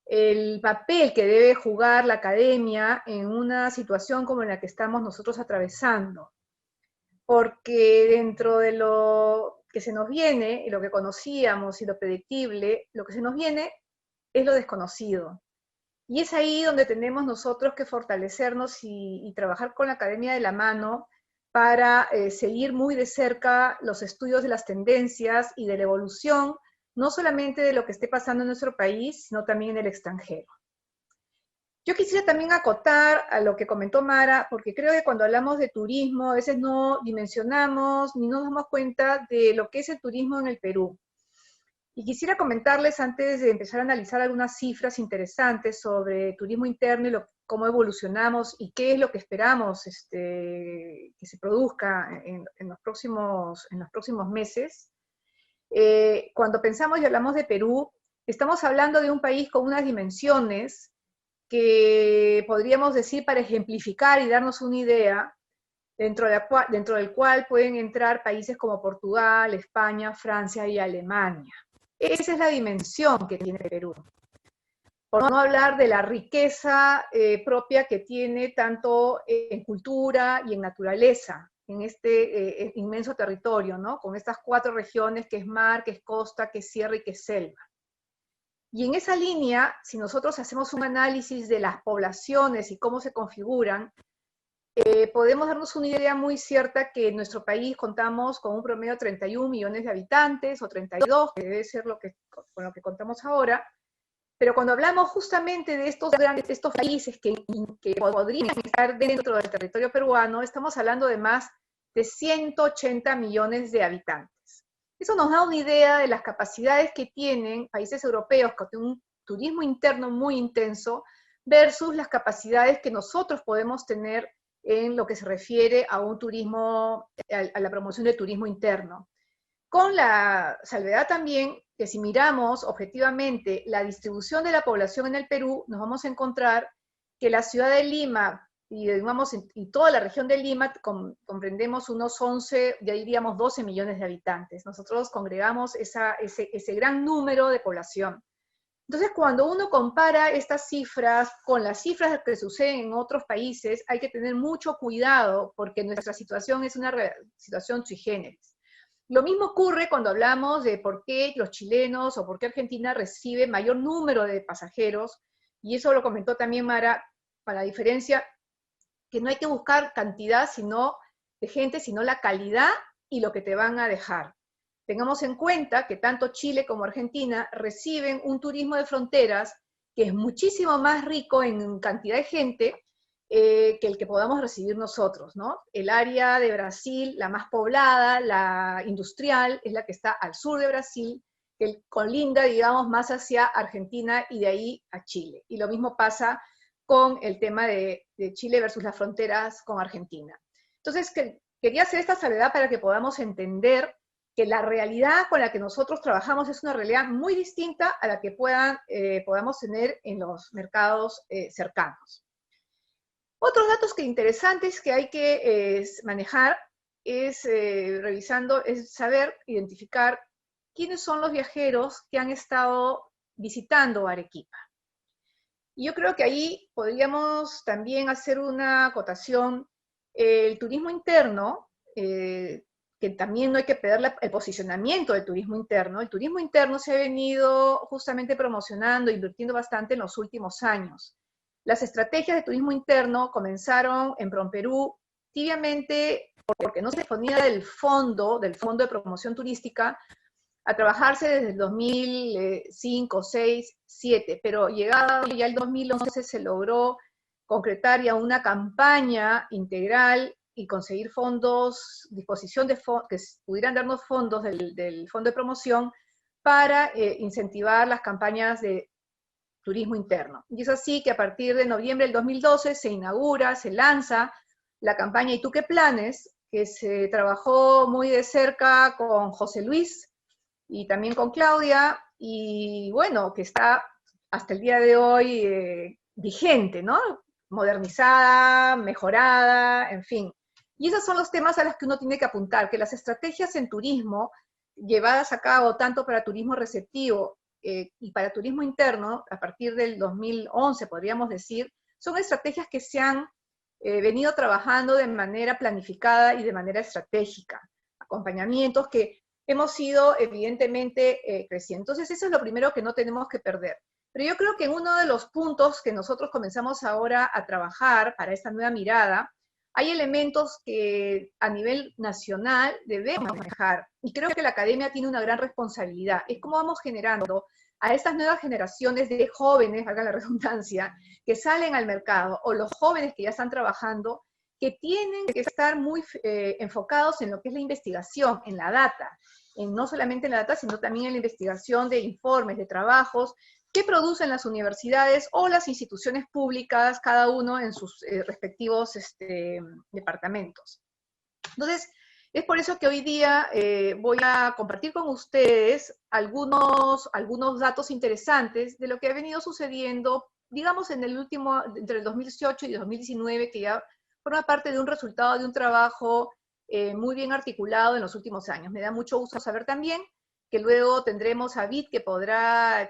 Speaker 6: el papel que debe jugar la academia en una situación como la que estamos nosotros atravesando. Porque dentro de lo que se nos viene, y lo que conocíamos y lo predictible, lo que se nos viene es lo desconocido. Y es ahí donde tenemos nosotros que fortalecernos y trabajar con la academia de la mano para seguir muy de cerca los estudios de las tendencias y de la evolución, no solamente de lo que esté pasando en nuestro país, sino también en el extranjero. Yo quisiera también acotar a lo que comentó Mara, porque creo que cuando hablamos de turismo, a veces no dimensionamos ni nos damos cuenta de lo que es el turismo en el Perú. Y quisiera comentarles, antes de empezar a analizar algunas cifras interesantes sobre turismo interno y cómo evolucionamos y qué es lo que esperamos que se produzca en los próximos meses. Cuando pensamos y hablamos de Perú, estamos hablando de un país con unas dimensiones que podríamos decir, para ejemplificar y darnos una idea, dentro del cual pueden entrar países como Portugal, España, Francia y Alemania. Esa es la dimensión que tiene Perú. Por no hablar de la riqueza propia que tiene tanto en cultura y en naturaleza, en este inmenso territorio, ¿no? Con estas 4 regiones que es mar, que es costa, que es sierra y que es selva. Y en esa línea, si nosotros hacemos un análisis de las poblaciones y cómo se configuran, podemos darnos una idea muy cierta que en nuestro país contamos con un promedio de 31 millones de habitantes, o 32, que debe ser con lo que contamos ahora. Pero cuando hablamos justamente de estos países que podrían estar dentro del territorio peruano, estamos hablando de más de 180 millones de habitantes. Eso nos da una idea de las capacidades que tienen países europeos con un turismo interno muy intenso versus las capacidades que nosotros podemos tener en lo que se refiere a un turismo, a la promoción del turismo interno. Con la salvedad también que si miramos objetivamente la distribución de la población en el Perú, nos vamos a encontrar que la ciudad de Lima y toda la región de Lima comprendemos unos 11, ya diríamos 12 millones de habitantes. Nosotros congregamos ese gran número de población. Entonces, cuando uno compara estas cifras con las cifras que suceden en otros países, hay que tener mucho cuidado porque nuestra situación es una situación sui generis. Lo mismo ocurre cuando hablamos de por qué los chilenos o por qué Argentina recibe mayor número de pasajeros, y eso lo comentó también Mara, para la diferencia que no hay que buscar cantidad de gente, sino la calidad y lo que te van a dejar. Tengamos en cuenta que tanto Chile como Argentina reciben un turismo de fronteras que es muchísimo más rico en cantidad de gente que el que podamos recibir nosotros, ¿no? El área de Brasil, la más poblada, la industrial, es la que está al sur de Brasil, que colinda, digamos, más hacia Argentina y de ahí a Chile. Y lo mismo pasa con el tema de Chile versus las fronteras con Argentina. Entonces, quería hacer esta salvedad para que podamos entender que la realidad con la que nosotros trabajamos es una realidad muy distinta a la que podamos tener en los mercados cercanos. Otros datos interesantes que hay que manejar es saber identificar quiénes son los viajeros que han estado visitando Arequipa. Y yo creo que ahí podríamos también hacer una acotación. El turismo interno, que también no hay que perder el posicionamiento del turismo interno. El turismo interno se ha venido justamente promocionando, invirtiendo bastante en los últimos años. Las estrategias de turismo interno comenzaron en PROMPERÚ tibiamente porque no se disponía del fondo de promoción turística, a trabajarse desde el 2005, 6, 7, pero llegado ya el 2011 se logró concretar ya una campaña integral y conseguir fondos, disposición de fondos, que pudieran darnos fondos del fondo de promoción para incentivar las campañas de turismo interno. Y es así que a partir de noviembre del 2012 se lanza la campaña ¿Y tú qué planes?, que se trabajó muy de cerca con José Luis y también con Claudia, y bueno, que está hasta el día de hoy vigente, ¿no? Modernizada, mejorada, en fin. Y esos son los temas a los que uno tiene que apuntar, que las estrategias en turismo, llevadas a cabo tanto para turismo receptivo y para turismo interno, a partir del 2011, podríamos decir, son estrategias que se han venido trabajando de manera planificada y de manera estratégica. Acompañamientos que hemos ido evidentemente creciendo. Entonces eso es lo primero que no tenemos que perder. Pero yo creo que en uno de los puntos que nosotros comenzamos ahora a trabajar para esta nueva mirada, hay elementos que a nivel nacional debemos manejar, y creo que la academia tiene una gran responsabilidad. Es cómo vamos generando a estas nuevas generaciones de jóvenes, valga la redundancia, que salen al mercado, o los jóvenes que ya están trabajando, que tienen que estar muy enfocados en lo que es la investigación, en la data, no solamente en la data, sino también en la investigación de informes, de trabajos, que producen las universidades o las instituciones públicas, cada uno en sus respectivos departamentos. Entonces, es por eso que hoy día voy a compartir con ustedes algunos datos interesantes de lo que ha venido sucediendo, digamos, entre el 2018 y 2019, que ya forma parte de un resultado de un trabajo muy bien articulado en los últimos años. Me da mucho gusto saber también que luego tendremos a BID que podrá,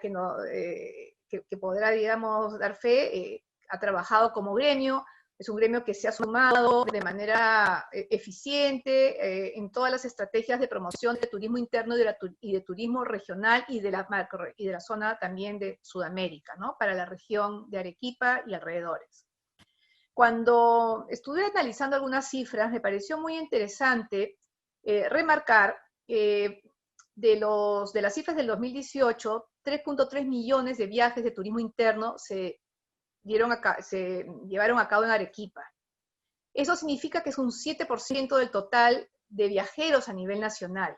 Speaker 6: digamos, dar fe, ha trabajado como gremio, es un gremio que se ha sumado de manera eficiente en todas las estrategias de promoción de turismo interno y de turismo regional y de la zona también de Sudamérica, ¿no? Para la región de Arequipa y alrededores. Cuando estuve analizando algunas cifras, me pareció muy interesante remarcar de las cifras del 2018, 3.3 millones de viajes de turismo interno se llevaron a cabo en Arequipa. Eso significa que es un 7% del total de viajeros a nivel nacional.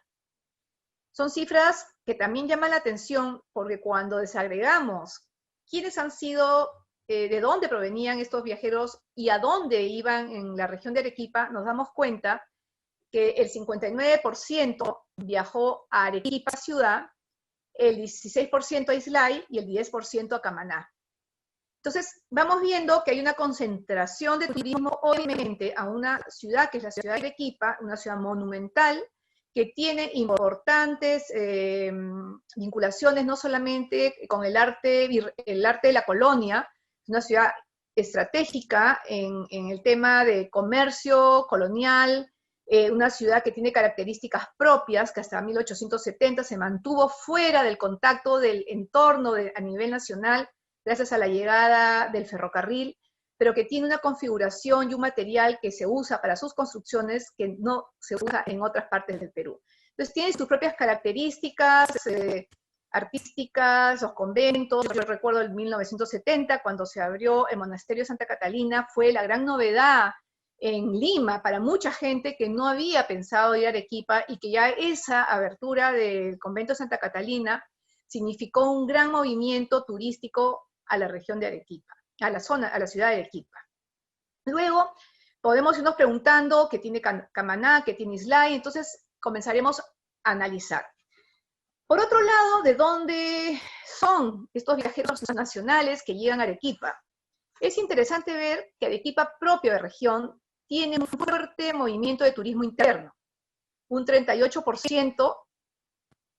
Speaker 6: Son cifras que también llaman la atención porque cuando desagregamos quiénes han sido de dónde provenían estos viajeros y a dónde iban en la región de Arequipa, nos damos cuenta que el 59% viajó a Arequipa ciudad, el 16% a Islay y el 10% a Camaná. Entonces, vamos viendo que hay una concentración de turismo, obviamente, a una ciudad que es la ciudad de Arequipa, una ciudad monumental, que tiene importantes vinculaciones no solamente con el arte de la colonia, es una ciudad estratégica en el tema de comercio colonial, una ciudad que tiene características propias, que hasta 1870 se mantuvo fuera del contacto del entorno a nivel nacional, gracias a la llegada del ferrocarril, pero que tiene una configuración y un material que se usa para sus construcciones que no se usa en otras partes del Perú. Entonces tiene sus propias características artísticas, los conventos. Yo recuerdo en 1970, cuando se abrió el monasterio de Santa Catalina, fue la gran novedad en Lima para mucha gente que no había pensado ir a Arequipa, y que ya esa abertura del convento de Santa Catalina significó un gran movimiento turístico a la región de Arequipa, a la ciudad de Arequipa. Luego podemos irnos preguntando qué tiene Camaná, qué tiene Islay, entonces comenzaremos a analizar. Por otro lado, ¿de dónde son estos viajeros nacionales que llegan a Arequipa? Es interesante ver que Arequipa, propio de región, tiene un fuerte movimiento de turismo interno. Un 38%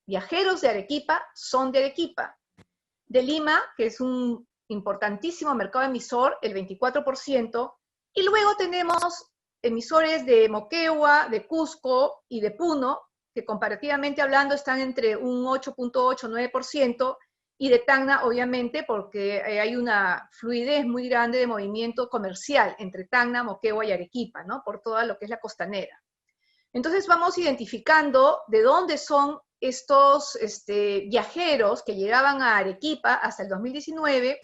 Speaker 6: viajeros de Arequipa son de Arequipa. De Lima, que es un importantísimo mercado emisor, el 24%, y luego tenemos emisores de Moquegua, de Cusco y de Puno, que comparativamente hablando están entre un 8.8-9%, y de Tacna, obviamente, porque hay una fluidez muy grande de movimiento comercial entre Tacna, Moquegua y Arequipa, ¿no? Por todo lo que es la costanera. Entonces vamos identificando de dónde son estos viajeros que llegaban a Arequipa hasta el 2019,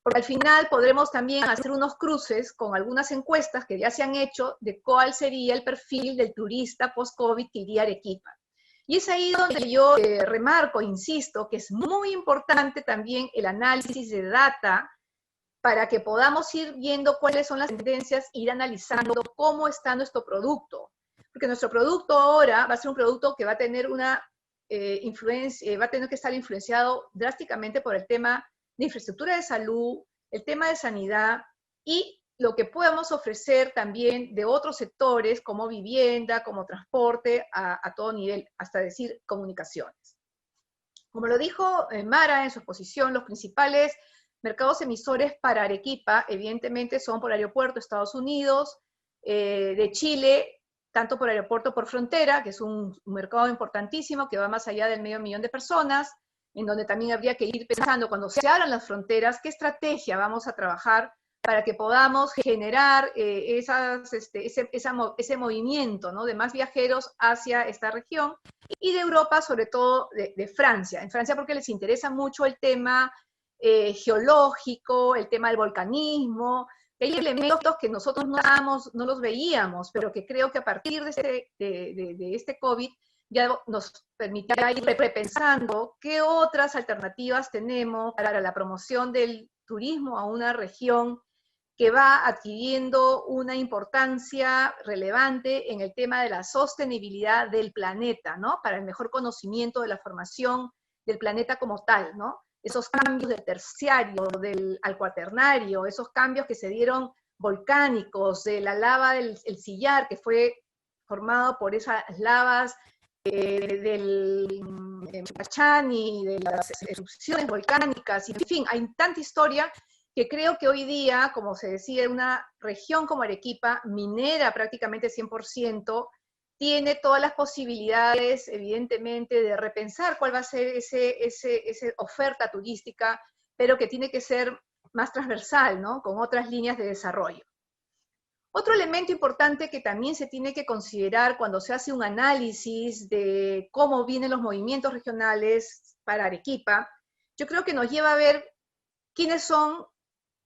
Speaker 6: porque al final podremos también hacer unos cruces con algunas encuestas que ya se han hecho de cuál sería el perfil del turista post-COVID que iría a Arequipa. Y es ahí donde yo remarco, insisto, que es muy importante también el análisis de data para que podamos ir viendo cuáles son las tendencias, ir analizando cómo está nuestro producto. Porque nuestro producto ahora va a ser un producto que va a tener una influencia, va a tener que estar influenciado drásticamente por el tema de infraestructura de salud, el tema de sanidad y lo que podemos ofrecer también de otros sectores como vivienda, como transporte, a todo nivel, hasta decir comunicaciones. Como lo dijo Mara en su exposición, los principales mercados emisores para Arequipa, evidentemente, son por aeropuerto Estados Unidos, de Chile, tanto por aeropuerto por frontera, que es un mercado importantísimo que va más allá del 500.000 de personas, en donde también habría que ir pensando, cuando se abran las fronteras, qué estrategia vamos a trabajar para que podamos generar ese movimiento, ¿no?, de más viajeros hacia esta región, y de Europa, sobre todo de Francia. En Francia porque les interesa mucho el tema geológico, el tema del volcanismo. Hay elementos que nosotros no los veíamos, pero que creo que a partir de este COVID ya nos permitirá ir repensando qué otras alternativas tenemos para la promoción del turismo a una región que va adquiriendo una importancia relevante en el tema de la sostenibilidad del planeta, ¿no? Para el mejor conocimiento de la formación del planeta como tal, ¿no? Esos cambios del terciario, al cuaternario, esos cambios que se dieron volcánicos, de la lava del sillar, que fue formado por esas lavas del Pachani, de las erupciones volcánicas, y en fin, hay tanta historia que creo que hoy día, como se decía, una región como Arequipa, minera prácticamente 100%, tiene todas las posibilidades, evidentemente, de repensar cuál va a ser esa oferta turística, pero que tiene que ser más transversal, ¿no?, con otras líneas de desarrollo. Otro elemento importante que también se tiene que considerar cuando se hace un análisis de cómo vienen los movimientos regionales para Arequipa, yo creo que nos lleva a ver quiénes son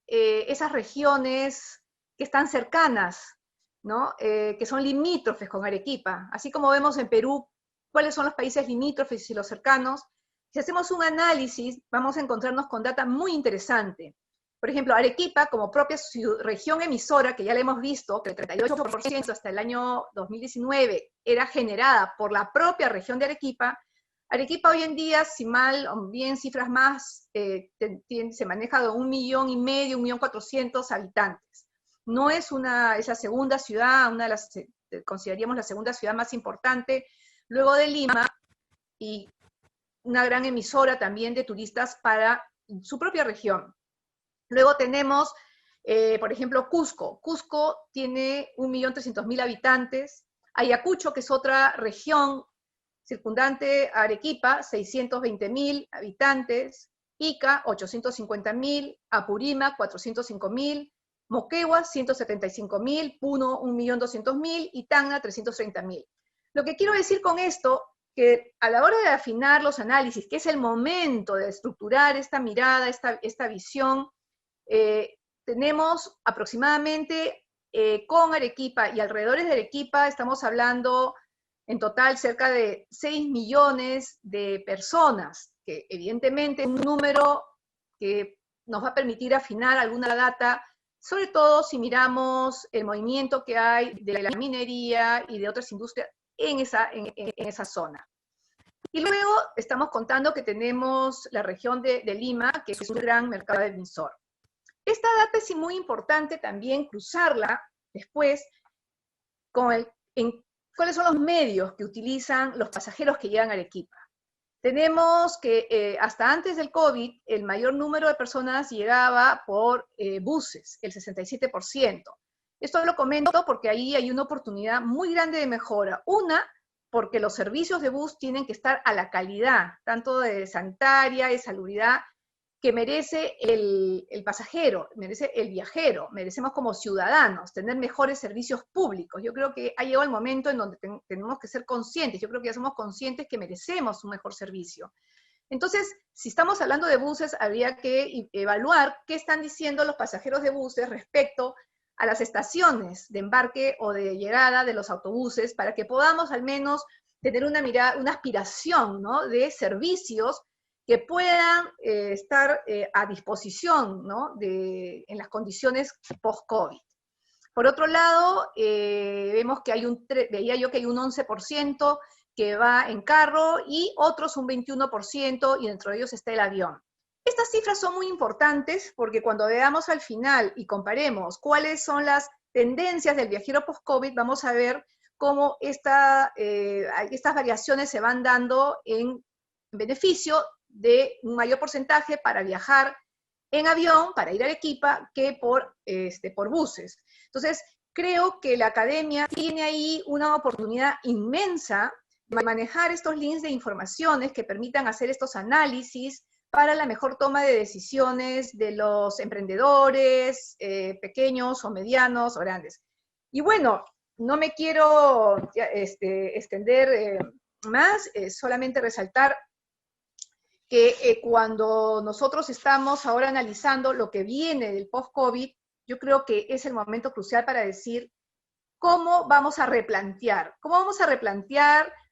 Speaker 6: esas regiones que están cercanas, ¿no? Que son limítrofes con Arequipa. Así como vemos en Perú cuáles son los países limítrofes y los cercanos, si hacemos un análisis vamos a encontrarnos con data muy interesante. Por ejemplo, Arequipa, como propia región emisora, que ya la hemos visto, que el 38% hasta el año 2019 era generada por la propia región de Arequipa, Arequipa hoy en día, si mal o bien cifras más, se maneja de 1,5 millones, 1.400.000 habitantes. No es la segunda ciudad, consideraríamos la segunda ciudad más importante, luego de Lima, y una gran emisora también de turistas para su propia región. Luego tenemos, por ejemplo, Cusco. Cusco tiene 1.300.000 habitantes. Ayacucho, que es otra región circundante a Arequipa, 620.000 habitantes. Ica, 850.000. Apurímac, 405.000. Moquegua, 175.000. Puno, 1.200.000. Y Tacna, 330.000. Lo que quiero decir con esto, que a la hora de afinar los análisis, que es el momento de estructurar esta mirada, esta visión, tenemos aproximadamente con Arequipa y alrededores de Arequipa, estamos hablando en total cerca de 6 millones de personas, que evidentemente es un número que nos va a permitir afinar alguna data, sobre todo si miramos el movimiento que hay de la minería y de otras industrias en esa zona. Y luego estamos contando que tenemos la región de Lima, que es un gran mercado emisor. Esta data es muy importante también cruzarla después con cuáles son los medios que utilizan los pasajeros que llegan a Arequipa. Tenemos que hasta antes del COVID, el mayor número de personas llegaba por buses, el 67%. Esto lo comento porque ahí hay una oportunidad muy grande de mejora. Una, porque los servicios de bus tienen que estar a la calidad, tanto de sanitaria, de salubridad, que merece el pasajero, merece el viajero, merecemos como ciudadanos tener mejores servicios públicos. Yo creo que ha llegado el momento en donde tenemos que ser conscientes, yo creo que ya somos conscientes que merecemos un mejor servicio. Entonces, si estamos hablando de buses, habría que evaluar qué están diciendo los pasajeros de buses respecto a las estaciones de embarque o de llegada de los autobuses, para que podamos al menos tener una mirada, una aspiración, ¿no?, de servicios que puedan estar a disposición, ¿no?, en las condiciones post-COVID. Por otro lado, vemos que veía yo que hay un 11% que va en carro y otros un 21%, y dentro de ellos está el avión. Estas cifras son muy importantes porque cuando veamos al final y comparemos cuáles son las tendencias del viajero post-COVID, vamos a ver cómo estas variaciones se van dando en beneficio de un mayor porcentaje para viajar en avión, para ir a Arequipa, que por buses. Entonces, creo que la academia tiene ahí una oportunidad inmensa de manejar estos links de informaciones que permitan hacer estos análisis para la mejor toma de decisiones de los emprendedores, pequeños o medianos o grandes. Y bueno, no me quiero extender más, solamente resaltar que cuando nosotros estamos ahora analizando lo que viene del post-COVID, yo creo que es el momento crucial para decir cómo vamos a replantear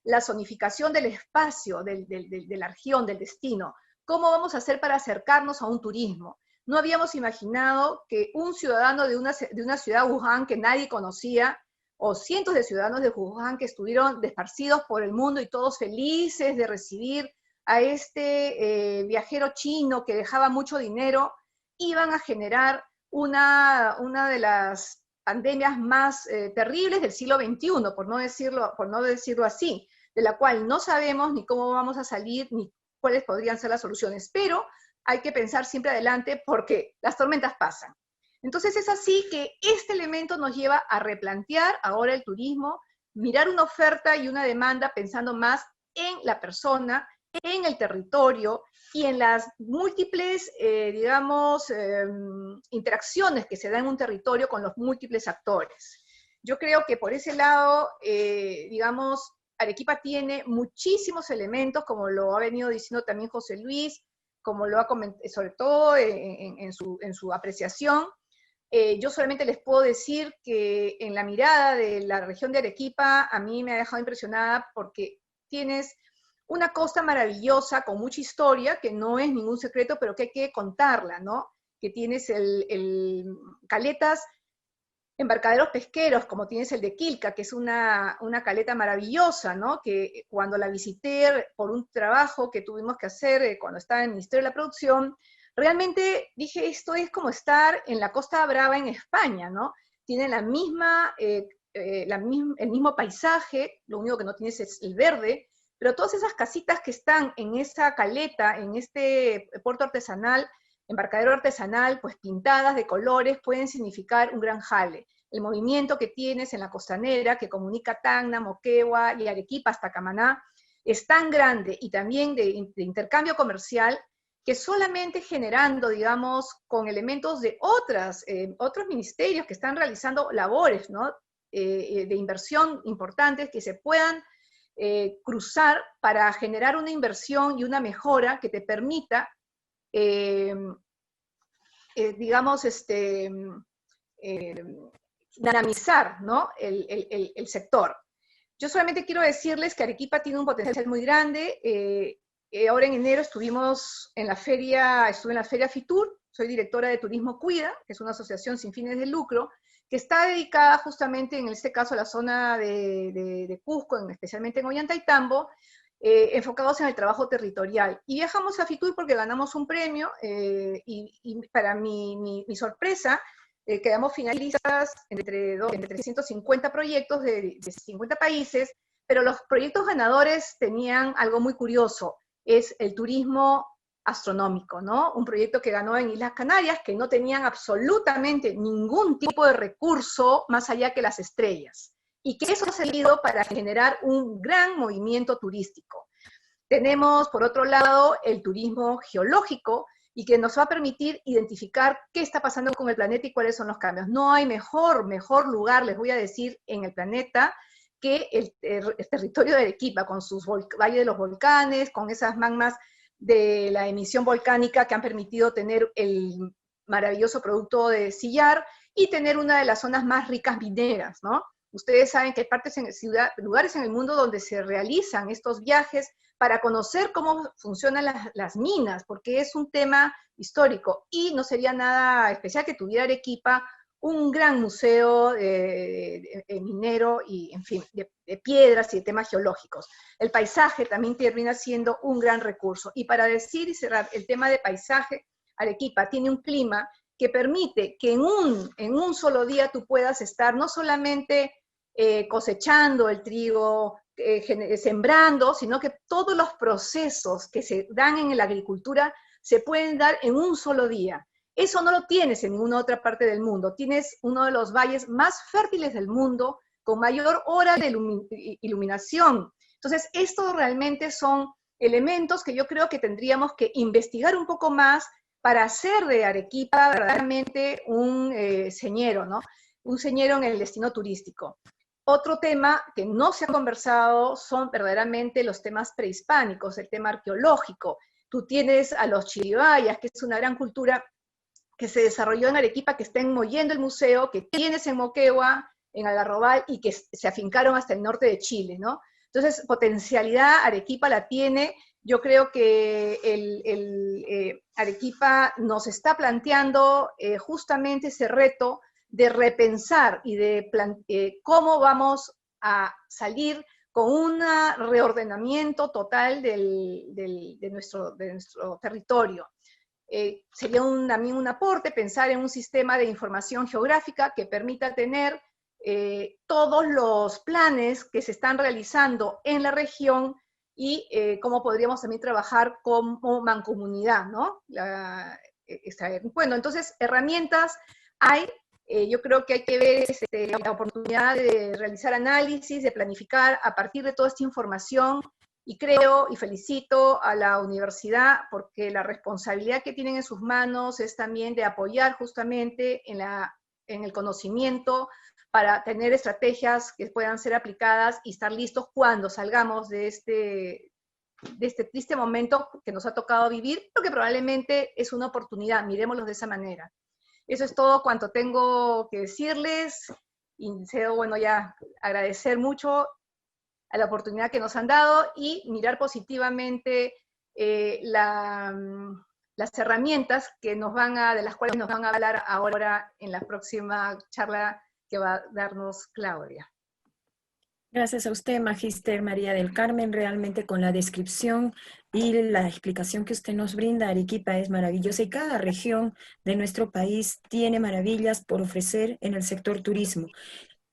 Speaker 6: la zonificación del espacio, de la región, del destino, cómo vamos a hacer para acercarnos a un turismo. No habíamos imaginado que un ciudadano de una ciudad Wuhan que nadie conocía, o cientos de ciudadanos de Wuhan que estuvieron esparcidos por el mundo y todos felices de recibir a este viajero chino que dejaba mucho dinero, iban a generar una de las pandemias más terribles del siglo XXI, por no decirlo así, de la cual no sabemos ni cómo vamos a salir, ni cuáles podrían ser las soluciones, pero hay que pensar siempre adelante porque las tormentas pasan. Entonces es así que este elemento nos lleva a replantear ahora el turismo, mirar una oferta y una demanda pensando más en la persona, en el territorio y en las múltiples, interacciones que se dan en un territorio con los múltiples actores. Yo creo que por ese lado, Arequipa tiene muchísimos elementos, como lo ha venido diciendo también José Luis, como lo ha comentado, sobre todo en su apreciación. Yo solamente les puedo decir que en la mirada de la región de Arequipa, a mí me ha dejado impresionada porque tienes una costa maravillosa, con mucha historia, que no es ningún secreto, pero que hay que contarla, ¿no? que tienes caletas, embarcaderos pesqueros, como tienes el de Quilca, que es una caleta maravillosa, ¿no? Que cuando la visité por un trabajo que tuvimos que hacer cuando estaba en el Ministerio de la Producción, realmente dije, esto es como estar en la Costa Brava en España, ¿no? Tienen el mismo paisaje, lo único que no tienes es el verde, pero todas esas casitas que están en esa caleta, en este puerto artesanal, embarcadero artesanal, pues pintadas de colores, pueden significar un gran jale. El movimiento que tienes en la costanera, que comunica Tacna, Moquegua y Arequipa hasta Camaná, es tan grande y también de intercambio comercial, que solamente generando, digamos, con elementos de otros ministerios que están realizando labores, ¿no? De inversión importantes que se puedan cruzar para generar una inversión y una mejora que te permita digamos, dinamizar, ¿no? el sector. Yo solamente quiero decirles que Arequipa tiene un potencial muy grande. Ahora en enero estuve en la feria FITUR, soy directora de Turismo Cuida, que es una asociación sin fines de lucro, que está dedicada justamente, en este caso, a la zona de Cusco, especialmente en Ollantaytambo, enfocados en el trabajo territorial. Y viajamos a FITUR porque ganamos un premio y para mi sorpresa, quedamos finalistas entre 150 proyectos de 50 países, pero los proyectos ganadores tenían algo muy curioso, es el turismo astronómico, ¿no? Un proyecto que ganó en Islas Canarias, que no tenían absolutamente ningún tipo de recurso más allá que las estrellas, y que eso ha servido para generar un gran movimiento turístico. Tenemos, por otro lado, el turismo geológico, y que nos va a permitir identificar qué está pasando con el planeta y cuáles son los cambios. No hay mejor lugar, les voy a decir, en el planeta, que el territorio de Arequipa, con sus valles de los volcanes, con esas magmas de la emisión volcánica que han permitido tener el maravilloso producto de sillar y tener una de las zonas más ricas mineras, ¿no? Ustedes saben que hay lugares en el mundo donde se realizan estos viajes para conocer cómo funcionan las minas, porque es un tema histórico, y no sería nada especial que tuviera Arequipa un gran museo minero y, en fin, de piedras y de temas geológicos. El paisaje también termina siendo un gran recurso. Y para decir y cerrar el tema de paisaje, Arequipa tiene un clima que permite que en un solo día tú puedas estar no solamente cosechando el trigo, sembrando, sino que todos los procesos que se dan en la agricultura se pueden dar en un solo día. Eso no lo tienes en ninguna otra parte del mundo. Tienes uno de los valles más fértiles del mundo, con mayor hora de iluminación. Entonces, estos realmente son elementos que yo creo que tendríamos que investigar un poco más para hacer de Arequipa verdaderamente un señero, ¿no? Un señero en el destino turístico. Otro tema que no se ha conversado son verdaderamente los temas prehispánicos, el tema arqueológico. Tú tienes a los chiribayas, que es una gran cultura que se desarrolló en Arequipa, que está en Mollendo el museo, que tienes en Moquegua, en Algarrobal, y que se afincaron hasta el norte de Chile, ¿no? Entonces, potencialidad Arequipa la tiene. Yo creo que Arequipa nos está planteando justamente ese reto de repensar y de cómo vamos a salir con un reordenamiento total de nuestro territorio. Sería también un aporte pensar en un sistema de información geográfica que permita tener todos los planes que se están realizando en la región y cómo podríamos también trabajar como mancomunidad, ¿no? Bueno, entonces, herramientas hay. Yo creo que hay que ver la oportunidad de realizar análisis, de planificar a partir de toda esta información, y creo y felicito a la universidad porque la responsabilidad que tienen en sus manos es también de apoyar justamente en el conocimiento para tener estrategias que puedan ser aplicadas y estar listos cuando salgamos de este triste momento que nos ha tocado vivir, pero que probablemente es una oportunidad, miremoslo de esa manera. Eso es todo cuanto tengo que decirles, y deseo, bueno, ya agradecer mucho a la oportunidad que nos han dado y mirar positivamente las herramientas de las cuales nos van a hablar ahora en la próxima charla que va a darnos Claudia.
Speaker 2: Gracias a usted, Magíster María del Carmen. Realmente con la descripción y la explicación que usted nos brinda, Arequipa es maravillosa y cada región de nuestro país tiene maravillas por ofrecer en el sector turismo.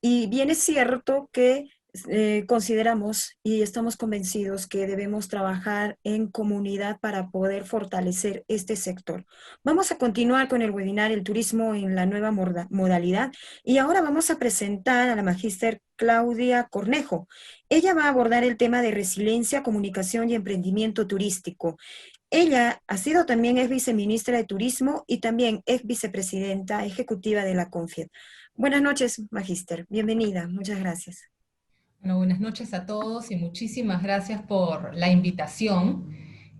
Speaker 2: Y bien es cierto que consideramos y estamos convencidos que debemos trabajar en comunidad para poder fortalecer este sector. Vamos a continuar con el webinar El turismo en la nueva modalidad y ahora vamos a presentar a la magíster Claudia Cornejo. Ella va a abordar el tema de resiliencia, comunicación y emprendimiento turístico. Ella ha sido también ex viceministra de Turismo y también ex vicepresidenta ejecutiva de la CONFIED. Buenas noches, magíster. Bienvenida. Muchas gracias.
Speaker 7: Bueno, buenas noches a todos y muchísimas gracias por la invitación.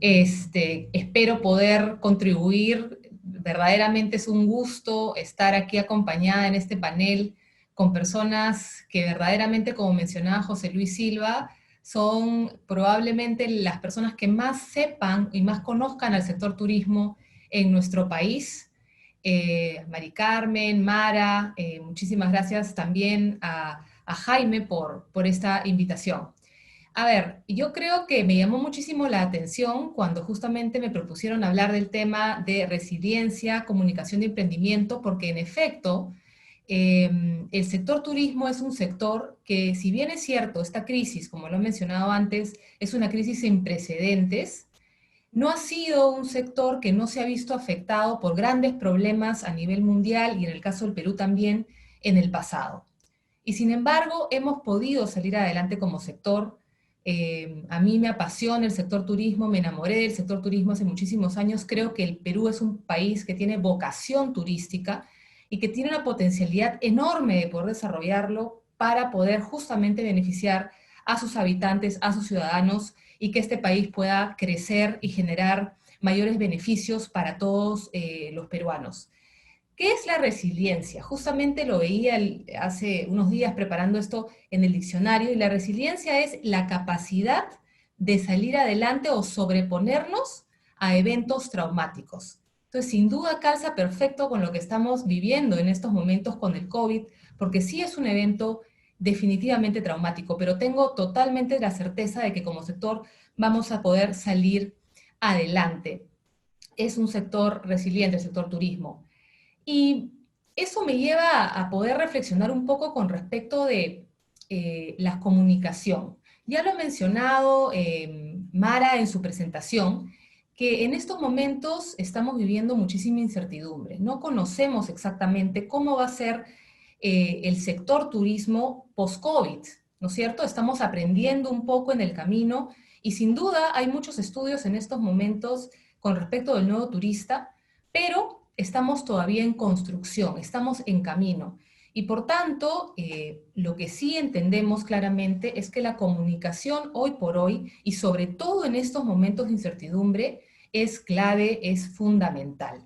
Speaker 7: Espero poder contribuir. Verdaderamente es un gusto estar aquí acompañada en este panel con personas que verdaderamente, como mencionaba José Luis Silva, son probablemente las personas que más sepan y más conozcan al sector turismo en nuestro país. Mari Carmen, Mara, muchísimas gracias también a Jaime por esta invitación. A ver, yo creo que me llamó muchísimo la atención cuando justamente me propusieron hablar del tema de resiliencia, comunicación y emprendimiento, porque en efecto, el sector turismo es un sector que, si bien es cierto, esta crisis, como lo he mencionado antes, es una crisis sin precedentes, no ha sido un sector que no se ha visto afectado por grandes problemas a nivel mundial y en el caso del Perú también en el pasado. Y sin embargo, hemos podido salir adelante como sector. A mí me apasiona el sector turismo, me enamoré del sector turismo hace muchísimos años. Creo que el Perú es un país que tiene vocación turística y que tiene una potencialidad enorme de poder desarrollarlo para poder justamente beneficiar a sus habitantes, a sus ciudadanos, y que este país pueda crecer y generar mayores beneficios para todos los peruanos. ¿Qué es la resiliencia? Justamente lo veía hace unos días preparando esto en el diccionario, y la resiliencia es la capacidad de salir adelante o sobreponernos a eventos traumáticos. Entonces, sin duda calza perfecto con lo que estamos viviendo en estos momentos con el COVID, porque sí es un evento definitivamente traumático, pero tengo totalmente la certeza de que como sector vamos a poder salir adelante. Es un sector resiliente, el sector turismo. Y eso me lleva a poder reflexionar un poco con respecto de la comunicación. Ya lo ha mencionado Mara en su presentación, que en estos momentos estamos viviendo muchísima incertidumbre. No conocemos exactamente cómo va a ser el sector turismo post-COVID, ¿no es cierto? Estamos aprendiendo un poco en el camino y sin duda hay muchos estudios en estos momentos con respecto del nuevo turista, pero estamos todavía en construcción, estamos en camino. Y por tanto, lo que sí entendemos claramente es que la comunicación hoy por hoy, y sobre todo en estos momentos de incertidumbre, es clave, es fundamental.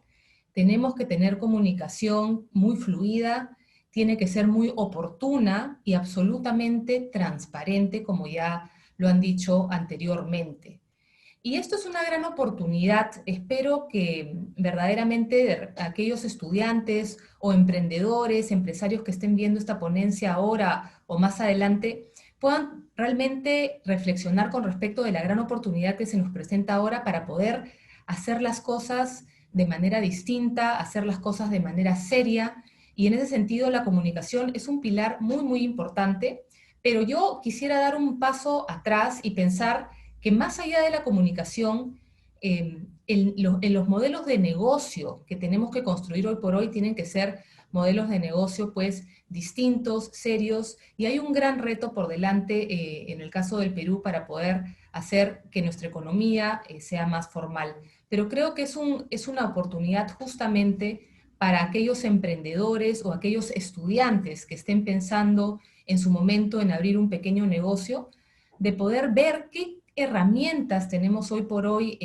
Speaker 7: Tenemos que tener comunicación muy fluida, tiene que ser muy oportuna y absolutamente transparente, como ya lo han dicho anteriormente. Y esto es una gran oportunidad. Espero que verdaderamente aquellos estudiantes o emprendedores, empresarios que estén viendo esta ponencia ahora o más adelante, puedan realmente reflexionar con respecto de la gran oportunidad que se nos presenta ahora para poder hacer las cosas de manera distinta, hacer las cosas de manera seria. Y en ese sentido la comunicación es un pilar muy, muy importante. Pero yo quisiera dar un paso atrás y pensar que más allá de la comunicación, en los modelos de negocio que tenemos que construir hoy por hoy tienen que ser modelos de negocio pues distintos, serios, y hay un gran reto por delante en el caso del Perú para poder hacer que nuestra economía sea más formal. Pero creo que es una oportunidad justamente para aquellos emprendedores o aquellos estudiantes que estén pensando en su momento en abrir un pequeño negocio, de poder ver qué herramientas tenemos hoy por hoy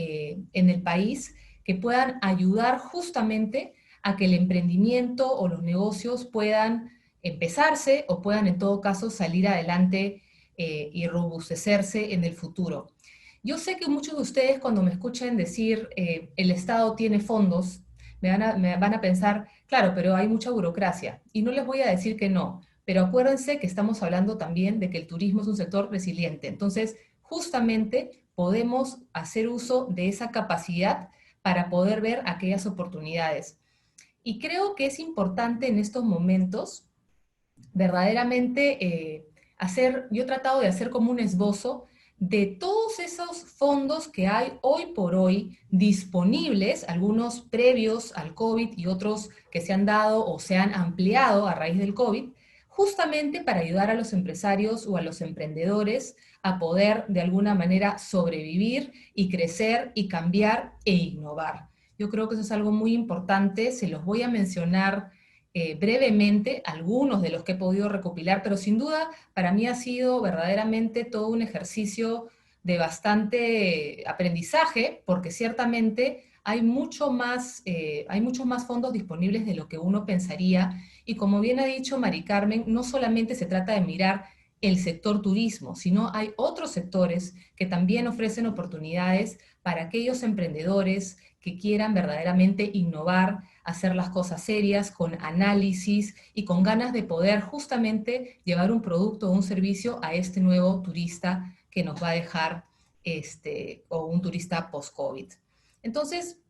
Speaker 7: en el país que puedan ayudar justamente a que el emprendimiento o los negocios puedan empezarse o puedan en todo caso salir adelante y robustecerse en el futuro. yo sé que muchos de ustedes cuando me escuchen decir el Estado tiene fondos, me van a pensar, claro, pero hay mucha burocracia. Y no les voy a decir que no, pero acuérdense que estamos hablando también de que el turismo es un sector resiliente. Entonces, justamente podemos hacer uso de esa capacidad para poder ver aquellas oportunidades. Y creo que es importante en estos momentos verdaderamente yo he tratado de hacer como un esbozo de todos esos fondos que hay hoy por hoy disponibles, algunos previos al COVID y otros que se han dado o se han ampliado a raíz del COVID, justamente para ayudar a los empresarios o a los emprendedores a poder de alguna manera sobrevivir y crecer y cambiar e innovar. Yo creo que eso es algo muy importante, se los voy a mencionar brevemente algunos de los que he podido recopilar, pero sin duda para mí ha sido verdaderamente todo un ejercicio de bastante aprendizaje, porque ciertamente hay muchos más fondos disponibles de lo que uno pensaría, y como bien ha dicho Mari Carmen, no solamente se trata de mirar el sector turismo, sino hay otros sectores que también ofrecen oportunidades para aquellos emprendedores que quieran verdaderamente innovar, hacer las cosas serias, con análisis y con ganas de poder justamente llevar un producto o un servicio a este nuevo turista que nos va a dejar, o un turista post-COVID. Entonces,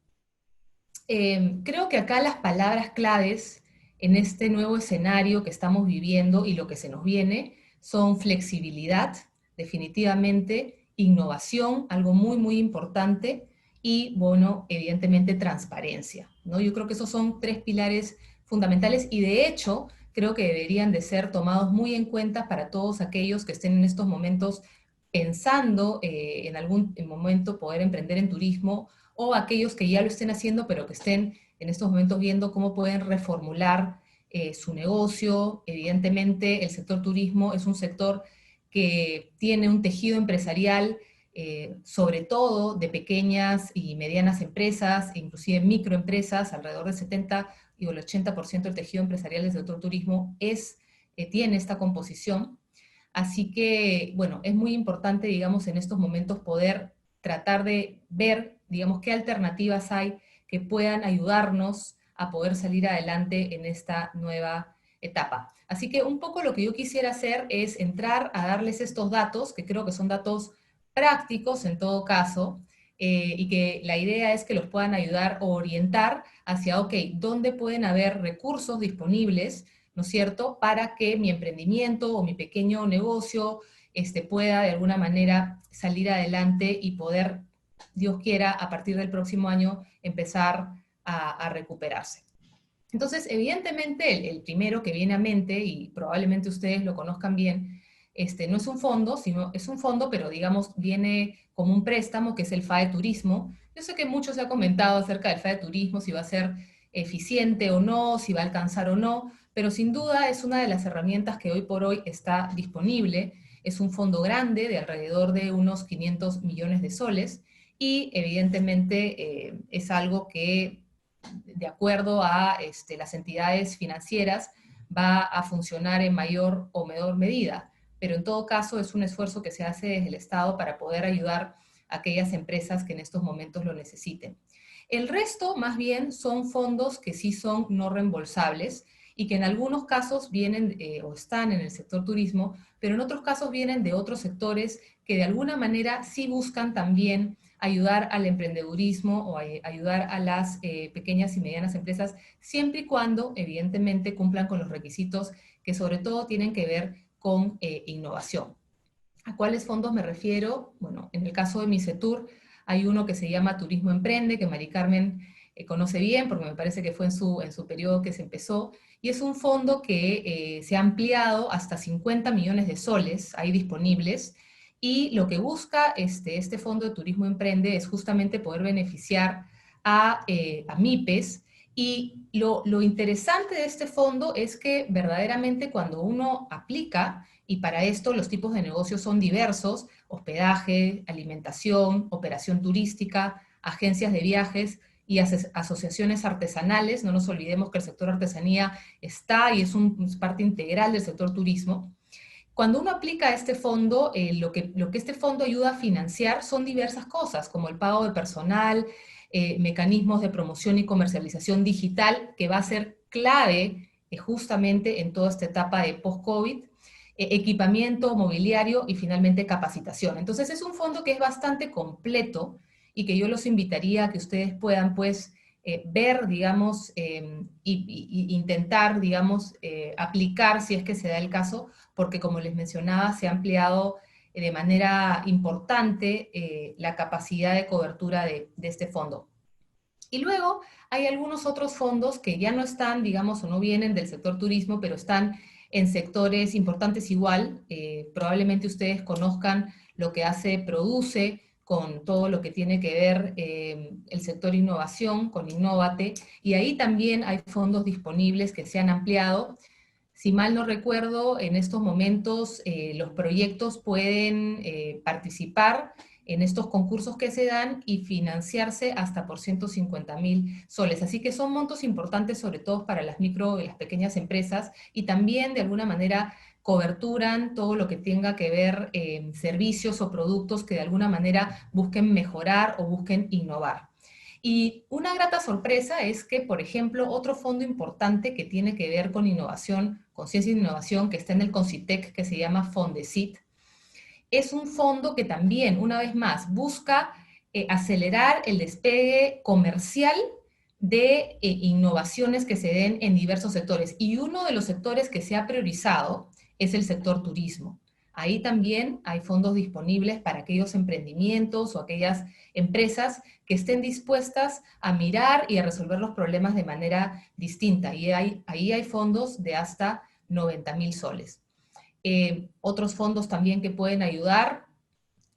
Speaker 7: creo que acá las palabras claves en este nuevo escenario que estamos viviendo y lo que se nos viene son flexibilidad, definitivamente, innovación, algo muy, muy importante, y, bueno, evidentemente transparencia, ¿no? Yo creo que esos son tres pilares fundamentales y de hecho creo que deberían de ser tomados muy en cuenta para todos aquellos que estén en estos momentos pensando en algún momento poder emprender en turismo, o aquellos que ya lo estén haciendo pero que estén en estos momentos viendo cómo pueden reformular su negocio. Evidentemente el sector turismo es un sector que tiene un tejido empresarial sobre todo de pequeñas y medianas empresas, inclusive microempresas, alrededor del 70 y el 80% del tejido empresarial del sector turismo tiene esta composición. Así que, bueno, es muy importante, digamos, en estos momentos poder tratar de ver, digamos, qué alternativas hay que puedan ayudarnos a poder salir adelante en esta nueva etapa. Así que un poco lo que yo quisiera hacer es entrar a darles estos datos, que creo que son datos prácticos en todo caso, y que la idea es que los puedan ayudar o orientar hacia, ok, ¿dónde pueden haber recursos disponibles, ¿no es cierto?, para que mi emprendimiento o mi pequeño negocio pueda de alguna manera salir adelante y poder, Dios quiera, a partir del próximo año empezar a recuperarse. Entonces, evidentemente, el primero que viene a mente, y probablemente ustedes lo conozcan bien, no es un fondo, sino es un fondo, pero digamos, viene como un préstamo, que es el FAE Turismo. Yo sé que mucho se ha comentado acerca del FAE Turismo, si va a ser eficiente o no, si va a alcanzar o no, pero sin duda es una de las herramientas que hoy por hoy está disponible. Es un fondo grande, de alrededor de unos 500 millones de soles, y evidentemente es algo que, de acuerdo a las entidades financieras, va a funcionar en mayor o menor medida, pero en todo caso es un esfuerzo que se hace desde el Estado para poder ayudar a aquellas empresas que en estos momentos lo necesiten. El resto, más bien, son fondos que sí son no reembolsables y que en algunos casos vienen o están en el sector turismo, pero en otros casos vienen de otros sectores que de alguna manera sí buscan también ayudar al emprendedurismo o ayudar a las pequeñas y medianas empresas, siempre y cuando, evidentemente, cumplan con los requisitos que sobre todo tienen que ver con innovación. ¿A cuáles fondos me refiero? Bueno, en el caso de Micetur hay uno que se llama Turismo Emprende, que Mari Carmen conoce bien, porque me parece que fue en su periodo que se empezó, y es un fondo que se ha ampliado hasta 50 millones de soles, ahí disponibles, y lo que busca este Fondo de Turismo Emprende es justamente poder beneficiar a MIPES, y lo interesante de este fondo es que verdaderamente cuando uno aplica, y para esto los tipos de negocios son diversos: hospedaje, alimentación, operación turística, agencias de viajes y asociaciones artesanales. No nos olvidemos que el sector artesanía está y es parte integral del sector turismo. Cuando uno aplica a este fondo, lo que este fondo ayuda a financiar son diversas cosas, como el pago de personal, mecanismos de promoción y comercialización digital, que va a ser clave justamente en toda esta etapa de post-COVID, equipamiento, mobiliario y finalmente capacitación. Entonces es un fondo que es bastante completo y que yo los invitaría a que ustedes puedan, pues, ver, digamos, y intentar, digamos, aplicar si es que se da el caso, porque como les mencionaba, se ha ampliado de manera importante la capacidad de cobertura de este fondo. Y luego hay algunos otros fondos que ya no están, digamos, o no vienen del sector turismo, pero están en sectores importantes igual. Probablemente ustedes conozcan lo que hace Produce con todo lo que tiene que ver el sector innovación, con Innovate, y ahí también hay fondos disponibles que se han ampliado. Si mal no recuerdo, en estos momentos los proyectos pueden participar en estos concursos que se dan y financiarse hasta por 150.000 soles. Así que son montos importantes, sobre todo para las micro y las pequeñas empresas, y también de alguna manera coberturan todo lo que tenga que ver servicios o productos que de alguna manera busquen mejorar o busquen innovar. Y una grata sorpresa es que, por ejemplo, otro fondo importante que tiene que ver con innovación, con ciencia e innovación, que está en el CONCITEC, que se llama Fondesit, es un fondo que también, una vez más, busca acelerar el despegue comercial de innovaciones que se den en diversos sectores. Y uno de los sectores que se ha priorizado es el sector turismo. Ahí también hay fondos disponibles para aquellos emprendimientos o aquellas empresas que estén dispuestas a mirar y a resolver los problemas de manera distinta. Y ahí hay fondos de hasta 90.000 soles. Otros fondos también que pueden ayudar.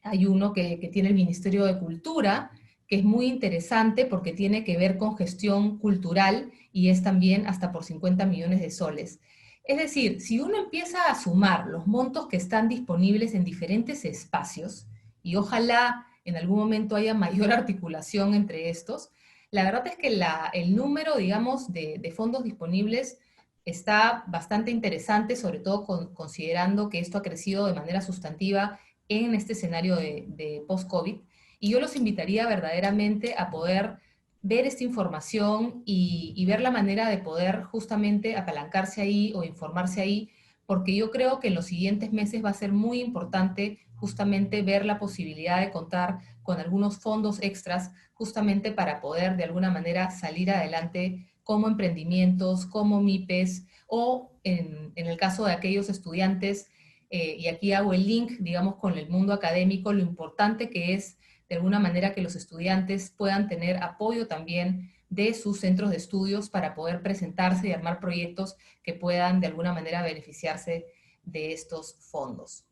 Speaker 7: Hay uno que tiene el Ministerio de Cultura, que es muy interesante porque tiene que ver con gestión cultural y es también hasta por 50 millones de soles. Es decir, si uno empieza a sumar los montos que están disponibles en diferentes espacios, y ojalá en algún momento haya mayor articulación entre estos, la verdad es que el número, digamos, de fondos disponibles está bastante interesante, sobre todo considerando que esto ha crecido de manera sustantiva en este escenario de post-COVID. Y yo los invitaría verdaderamente a poder ver esta información y ver la manera de poder justamente apalancarse ahí o informarse ahí, porque yo creo que en los siguientes meses va a ser muy importante justamente ver la posibilidad de contar con algunos fondos extras justamente para poder de alguna manera salir adelante como emprendimientos, como MIPES, o en el caso de aquellos estudiantes, y aquí hago el link, digamos, con el mundo académico, lo importante que es de alguna manera que los estudiantes puedan tener apoyo también de sus centros de estudios para poder presentarse y armar proyectos que puedan de alguna manera beneficiarse de estos fondos.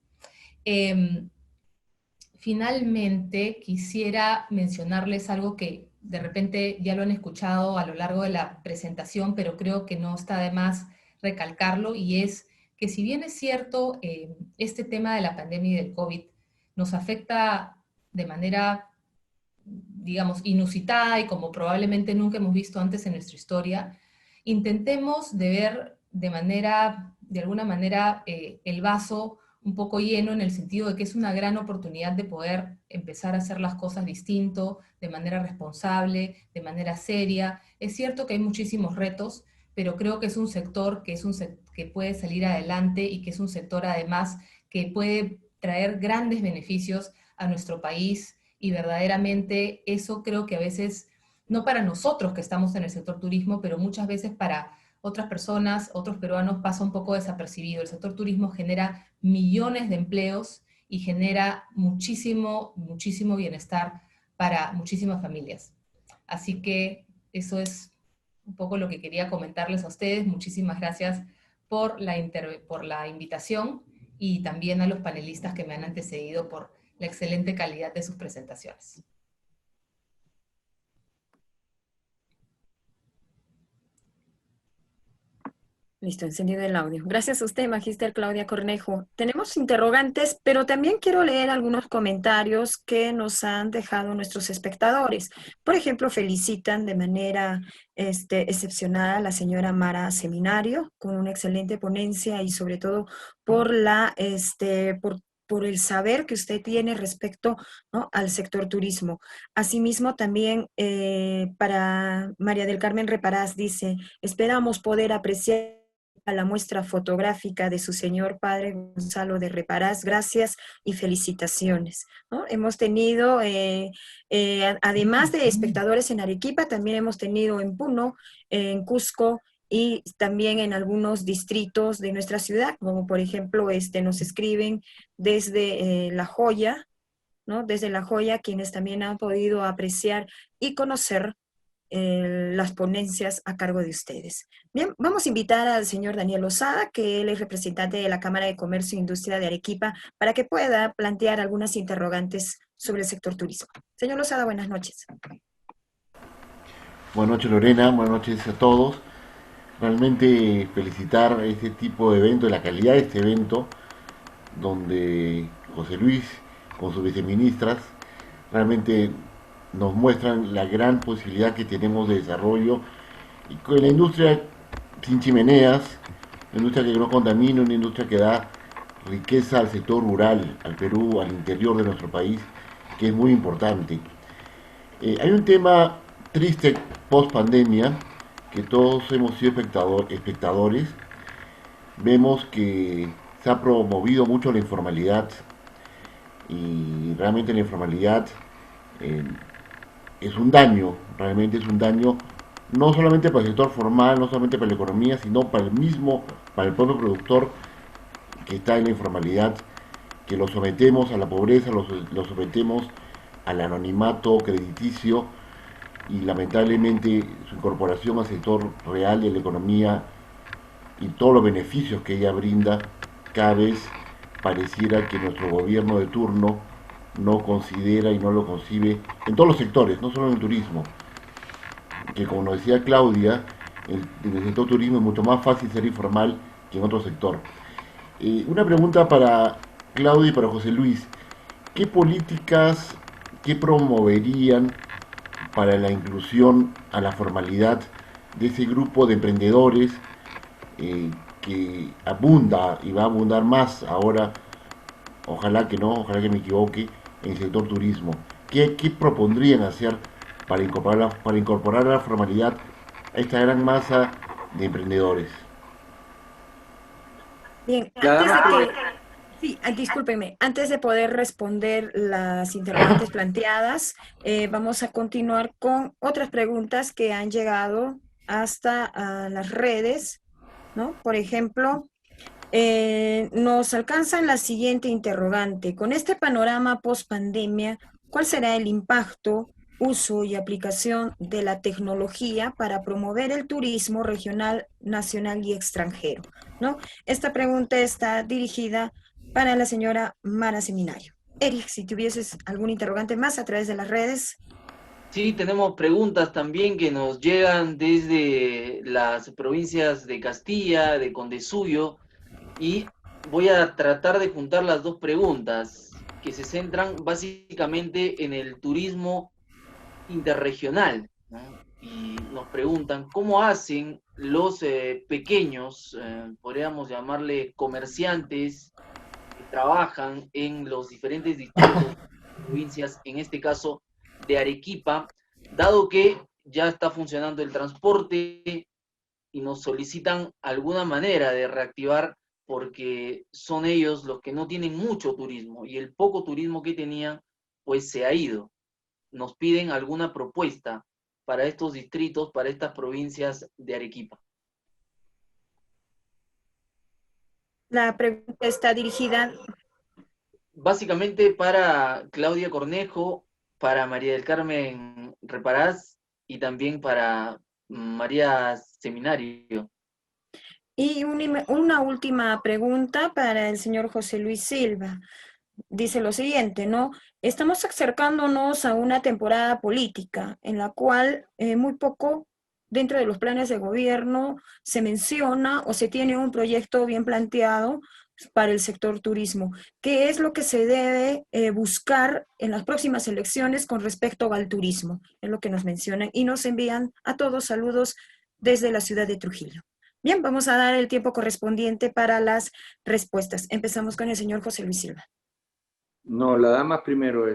Speaker 7: Finalmente, quisiera mencionarles algo que de repente ya lo han escuchado a lo largo de la presentación, pero creo que no está de más recalcarlo, y es que si bien es cierto, este tema de la pandemia y del COVID nos afecta de manera, digamos, inusitada y como probablemente nunca hemos visto antes en nuestra historia, intentemos de ver de alguna manera, el vaso un poco lleno, en el sentido de que es una gran oportunidad de poder empezar a hacer las cosas distinto, de manera responsable, de manera seria. Es cierto que hay muchísimos retos, pero creo que es un sector que puede salir adelante y que es un sector además que puede traer grandes beneficios a nuestro país, y verdaderamente eso creo que a veces, no para nosotros que estamos en el sector turismo, pero muchas veces para otras personas, otros peruanos, pasa un poco desapercibido. El sector turismo genera millones de empleos y genera muchísimo, muchísimo bienestar para muchísimas familias. Así que eso es un poco lo que quería comentarles a ustedes. Muchísimas gracias por la invitación, y también a los panelistas que me han antecedido por la excelente calidad de sus presentaciones.
Speaker 2: Listo, encendido el audio. Gracias a usted, Magíster Claudia Cornejo. Tenemos interrogantes, pero también quiero leer algunos comentarios que nos han dejado nuestros espectadores. Por ejemplo, felicitan de manera excepcional a la señora Mara Seminario con una excelente ponencia y sobre todo por por el saber que usted tiene respecto, ¿no?, al sector turismo. Asimismo, también para María del Carmen Reparás dice, esperamos poder apreciar a la muestra fotográfica de su señor padre Gonzalo de Reparás. Gracias y felicitaciones, ¿no? Hemos tenido, además de espectadores en Arequipa, también hemos tenido en Puno, en Cusco y también en algunos distritos de nuestra ciudad, como por ejemplo nos escriben desde La Joya, ¿no? Desde La Joya, quienes también han podido apreciar y conocer las ponencias a cargo de ustedes. Bien, vamos a invitar al señor Daniel Lozada, que él es representante de la Cámara de Comercio e Industria de Arequipa, para que pueda plantear algunas interrogantes sobre el sector turismo. Señor Lozada, buenas noches.
Speaker 8: Buenas noches, Lorena, buenas noches a todos. Realmente felicitar este tipo de evento, la calidad de este evento, donde José Luis, con sus viceministras, realmente nos muestran la gran posibilidad que tenemos de desarrollo y con la industria sin chimeneas, una industria que no contamina, una industria que da riqueza al sector rural, al Perú, al interior de nuestro país, que es muy importante. Hay un tema triste post pandemia, que todos hemos sido espectadores. Vemos que se ha promovido mucho la informalidad y realmente la informalidad es un daño, realmente es un daño no solamente para el sector formal, no solamente para la economía, sino para el propio productor que está en la informalidad, que lo sometemos a la pobreza, lo sometemos al anonimato crediticio y lamentablemente su incorporación al sector real de la economía y todos los beneficios que ella brinda, cada vez pareciera que nuestro gobierno de turno no considera y no lo concibe en todos los sectores, no solo en el turismo, que como nos decía Claudia, en el sector turismo es mucho más fácil ser informal que en otro sector. Una pregunta para Claudia y para José Luis: ¿qué políticas, qué promoverían para la inclusión a la formalidad de ese grupo de emprendedores que abunda y va a abundar más ahora, ojalá que no, ojalá que me equivoque, en el sector turismo? ¿Qué propondrían hacer para incorporar a la formalidad a esta gran masa de emprendedores?
Speaker 2: Bien, discúlpenme, antes de poder responder las interrogantes planteadas, vamos a continuar con otras preguntas que han llegado hasta las redes, ¿no? Por ejemplo, nos alcanza la siguiente interrogante. Con este panorama post-pandemia, ¿cuál será el impacto, uso y aplicación de la tecnología para promover el turismo regional, nacional y extranjero? ¿No? Esta pregunta está dirigida para la señora Mara Seminario. Eric, si tuvieses algún interrogante más a través de las redes.
Speaker 1: Sí, tenemos preguntas también que nos llegan desde las provincias de Castilla, de Condesuyo, y voy a tratar de juntar las dos preguntas que se centran básicamente en el turismo interregional, ¿no? Y nos preguntan cómo hacen los pequeños, podríamos llamarle comerciantes, que trabajan en los diferentes distritos, provincias, en este caso de Arequipa, dado que ya está funcionando el transporte y nos solicitan alguna manera de reactivar, porque son ellos los que no tienen mucho turismo y el poco turismo que tenían pues se ha ido. Nos piden alguna propuesta para estos distritos, para estas provincias de Arequipa.
Speaker 2: La pregunta está dirigida
Speaker 1: básicamente para Claudia Cornejo, para María del Carmen Reparás y también para María Seminario.
Speaker 2: Y una última pregunta para el señor José Luis Silva. Dice lo siguiente, ¿no? Estamos acercándonos a una temporada política en la cual muy poco dentro de los planes de gobierno se menciona o se tiene un proyecto bien planteado para el sector turismo? ¿Qué es lo que se debe buscar en las próximas elecciones con respecto al turismo? Es lo que nos mencionan y nos envían a todos saludos desde la ciudad de Trujillo. Bien, vamos a dar el tiempo correspondiente para las respuestas. Empezamos con el señor José Luis Silva.
Speaker 4: No, la dama primero.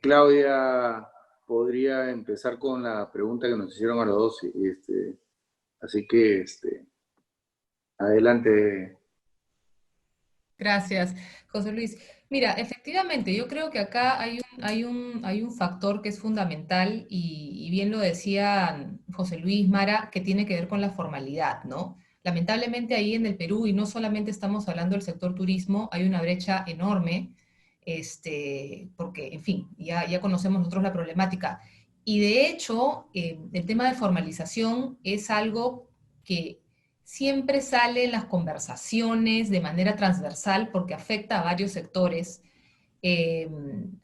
Speaker 4: Claudia podría empezar con la pregunta que nos hicieron a los dos. Así que, adelante.
Speaker 7: Gracias, José Luis. Mira, efectivamente, yo creo que acá hay un factor que es fundamental y bien lo decía José Luis, Mara, que tiene que ver con la formalidad, ¿no? Lamentablemente ahí en el Perú, y no solamente estamos hablando del sector turismo, hay una brecha enorme, porque, en fin, ya conocemos nosotros la problemática. Y de hecho, el tema de formalización es algo que siempre sale en las conversaciones de manera transversal porque afecta a varios sectores.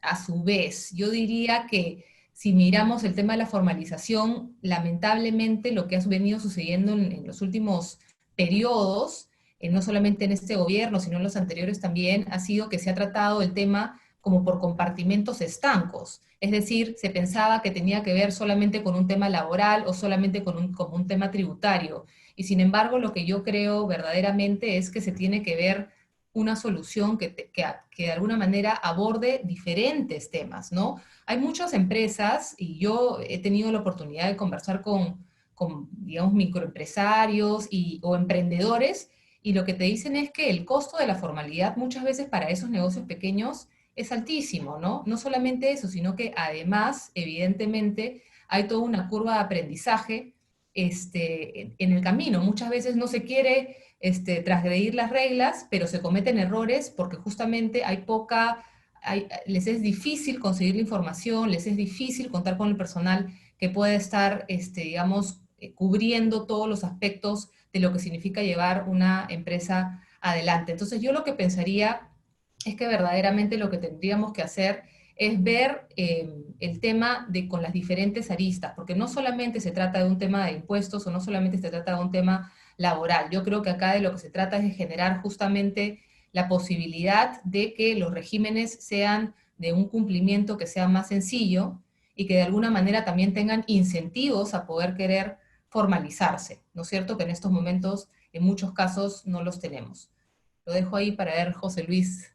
Speaker 7: A su vez, yo diría que si miramos el tema de la formalización, lamentablemente lo que ha venido sucediendo en los últimos periodos, no solamente en este gobierno, sino en los anteriores también, ha sido que se ha tratado el tema como por compartimentos estancos. Es decir, se pensaba que tenía que ver solamente con un tema laboral o solamente con un tema tributario. Y sin embargo, lo que yo creo verdaderamente es que se tiene que ver una solución que de alguna manera aborde diferentes temas, ¿no? Hay muchas empresas, y yo he tenido la oportunidad de conversar con digamos, microempresarios o emprendedores, y lo que te dicen es que el costo de la formalidad muchas veces para esos negocios pequeños es altísimo, ¿no? No solamente eso, sino que además, evidentemente, hay toda una curva de aprendizaje en el camino. Muchas veces no se quiere transgredir las reglas, pero se cometen errores porque justamente les es difícil conseguir la información, les es difícil contar con el personal que puede estar, digamos, cubriendo todos los aspectos de lo que significa llevar una empresa adelante. Entonces yo lo que pensaría es que verdaderamente lo que tendríamos que hacer es ver el tema con las diferentes aristas, porque no solamente se trata de un tema de impuestos o no solamente se trata de un tema laboral. Yo creo que acá de lo que se trata es de generar justamente la posibilidad de que los regímenes sean de un cumplimiento que sea más sencillo y que de alguna manera también tengan incentivos a poder querer formalizarse, ¿no es cierto? Que en estos momentos, en muchos casos, no los tenemos. Lo dejo ahí para ver, José Luis,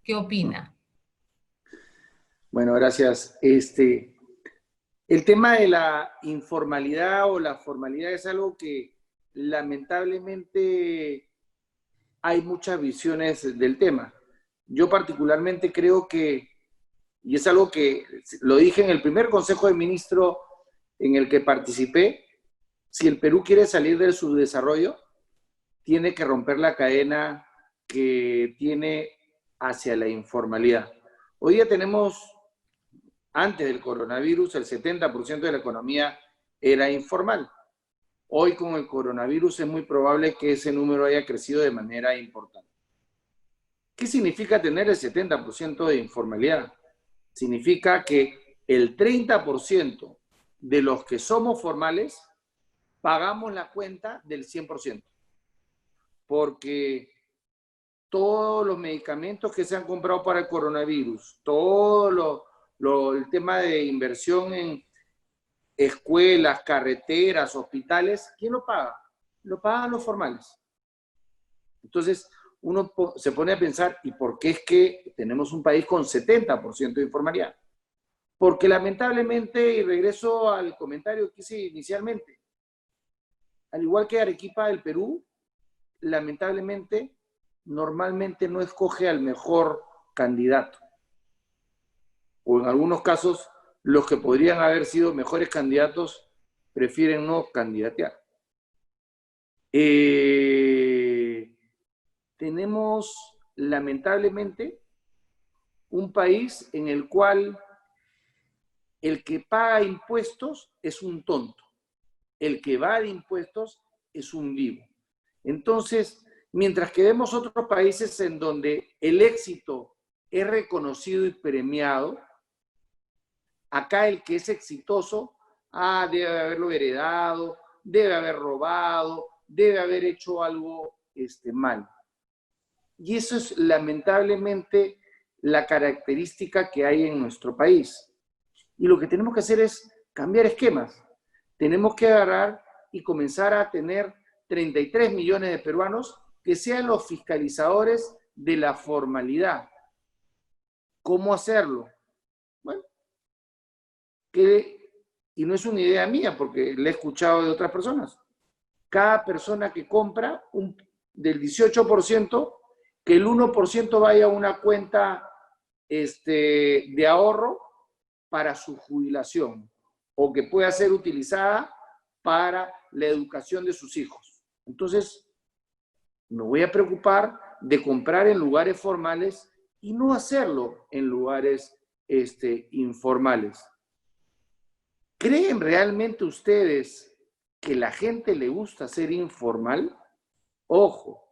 Speaker 7: ¿qué opina?
Speaker 4: Bueno, gracias. El tema de la informalidad o la formalidad es algo que lamentablemente hay muchas visiones del tema. Yo particularmente creo que, y es algo que lo dije en el primer Consejo de Ministros en el que participé, si el Perú quiere salir del subdesarrollo, tiene que romper la cadena que tiene hacia la informalidad. Hoy día tenemos, antes del coronavirus, el 70% de la economía era informal. Hoy con el coronavirus es muy probable que ese número haya crecido de manera importante. ¿Qué significa tener el 70% de informalidad? Significa que el 30% de los que somos formales pagamos la cuenta del 100%. Porque todos los medicamentos que se han comprado para el coronavirus, todo el tema de inversión en escuelas, carreteras, hospitales, ¿quién lo paga? Lo pagan los formales. Entonces, uno se pone a pensar, ¿y por qué es que tenemos un país con 70% de informalidad? Porque lamentablemente, y regreso al comentario que hice inicialmente, al igual que Arequipa del Perú, lamentablemente, normalmente no escoge al mejor candidato. O en algunos casos, los que podrían haber sido mejores candidatos prefieren no candidatear. Tenemos, lamentablemente, un país en el cual el que paga impuestos es un tonto. El que evade impuestos es un vivo. Entonces, mientras que vemos otros países en donde el éxito es reconocido y premiado, acá el que es exitoso debe haberlo heredado, debe haber robado, debe haber hecho algo mal. Y eso es lamentablemente la característica que hay en nuestro país. Y lo que tenemos que hacer es cambiar esquemas. Tenemos que agarrar y comenzar a tener 33 millones de peruanos que sean los fiscalizadores de la formalidad. ¿Cómo hacerlo? Bueno, y no es una idea mía porque la he escuchado de otras personas. Cada persona que compra del 18%, que el 1% vaya a una cuenta de ahorro para su jubilación o que pueda ser utilizada para la educación de sus hijos. Entonces, me voy a preocupar de comprar en lugares formales y no hacerlo en lugares informales. ¿Creen realmente ustedes que la gente le gusta ser informal? Ojo,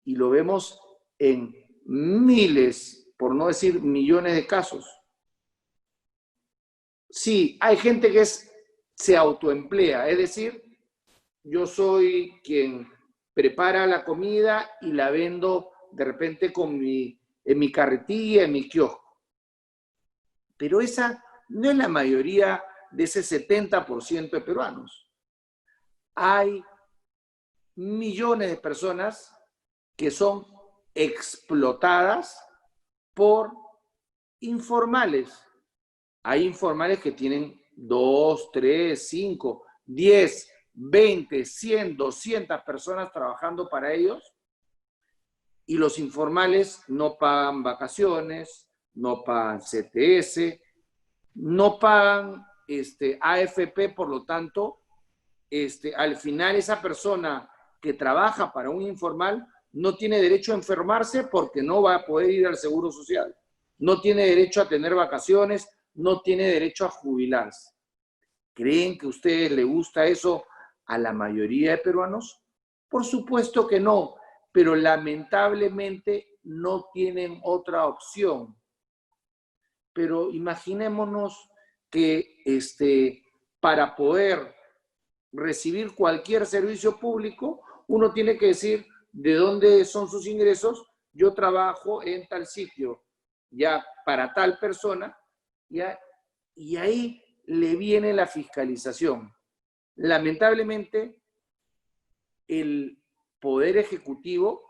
Speaker 4: y lo vemos en miles, por no decir millones de casos. Sí, hay gente que se autoemplea, es decir, yo soy quien prepara la comida y la vendo de repente en mi carretilla, en mi kiosco. Pero esa no es la mayoría de ese 70% de peruanos. Hay millones de personas que son explotadas por informales. Hay informales que tienen 2, 3, 5, 10, 20, 100, 200 personas trabajando para ellos y los informales no pagan vacaciones, no pagan CTS, no pagan AFP, por lo tanto, al final esa persona que trabaja para un informal no tiene derecho a enfermarse porque no va a poder ir al Seguro Social, no tiene derecho a tener vacaciones, no tiene derecho a jubilarse. ¿Creen que a ustedes les gusta eso a la mayoría de peruanos? Por supuesto que no, pero lamentablemente no tienen otra opción. Pero imaginémonos que para poder recibir cualquier servicio público, uno tiene que decir de dónde son sus ingresos. Yo trabajo en tal sitio, ya para tal persona, ya, y ahí le viene la fiscalización. Lamentablemente, el Poder Ejecutivo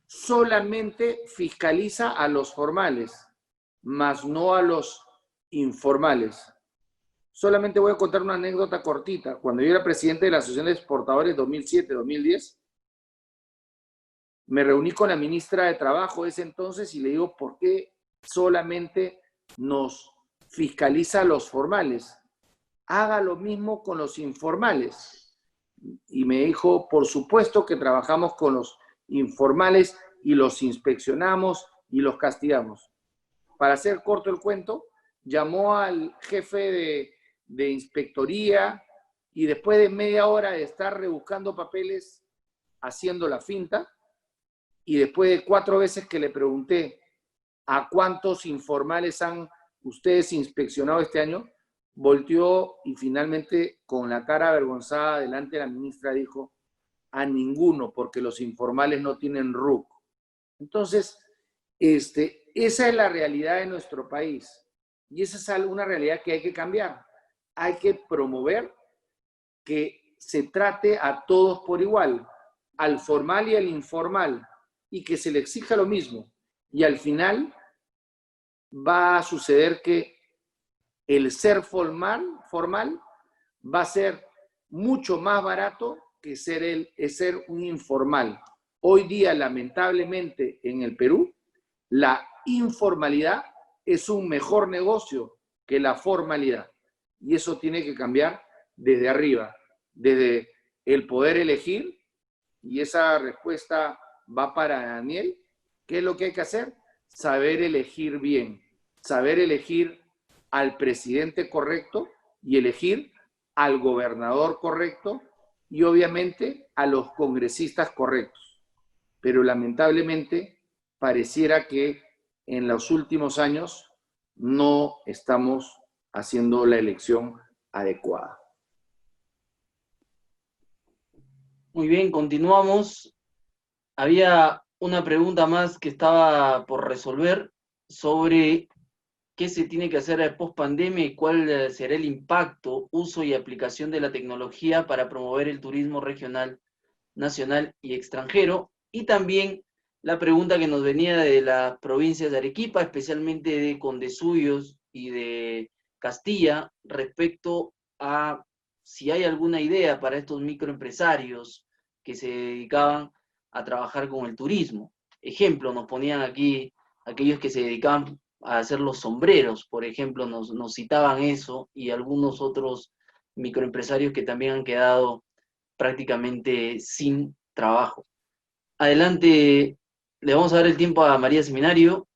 Speaker 4: solamente fiscaliza a los formales, más no a los informales. Solamente voy a contar una anécdota cortita. Cuando yo era presidente de la Asociación de Exportadores 2007-2010, me reuní con la ministra de Trabajo de ese entonces y le digo, ¿por qué solamente nos fiscaliza a los formales? Haga lo mismo con los informales. Y me dijo, por supuesto que trabajamos con los informales y los inspeccionamos y los castigamos. Para hacer corto el cuento, llamó al jefe de inspectoría y después de media hora de estar rebuscando papeles, haciendo la finta, y después de 4 veces que le pregunté a cuántos informales han ustedes inspeccionado este año, volteó y finalmente con la cara avergonzada delante de la ministra dijo, a ninguno, porque los informales no tienen RUC. Entonces, esa es la realidad de nuestro país y esa es una realidad que hay que cambiar. Hay que promover que se trate a todos por igual, al formal y al informal, y que se le exija lo mismo. Y al final va a suceder que el ser formal va a ser mucho más barato que ser un informal. Hoy día, lamentablemente, en el Perú, la informalidad es un mejor negocio que la formalidad. Y eso tiene que cambiar desde arriba, desde el poder elegir, y esa respuesta va para Daniel. ¿Qué es lo que hay que hacer? Saber elegir bien, saber elegir al presidente correcto y elegir al gobernador correcto y obviamente a los congresistas correctos. Pero lamentablemente pareciera que en los últimos años no estamos haciendo la elección adecuada.
Speaker 1: Muy bien, continuamos. Había una pregunta más que estaba por resolver sobre qué se tiene que hacer post pandemia y cuál será el impacto, uso y aplicación de la tecnología para promover el turismo regional, nacional y extranjero. Y también la pregunta que nos venía de las provincias de Arequipa, especialmente de Condesuyos y de Castilla, respecto a si hay alguna idea para estos microempresarios que se dedicaban a trabajar con el turismo. Ejemplo, nos ponían aquí aquellos que se dedicaban a hacer los sombreros, por ejemplo, nos citaban eso, y algunos otros microempresarios que también han quedado prácticamente sin trabajo. Adelante, le vamos a dar el tiempo a María Seminario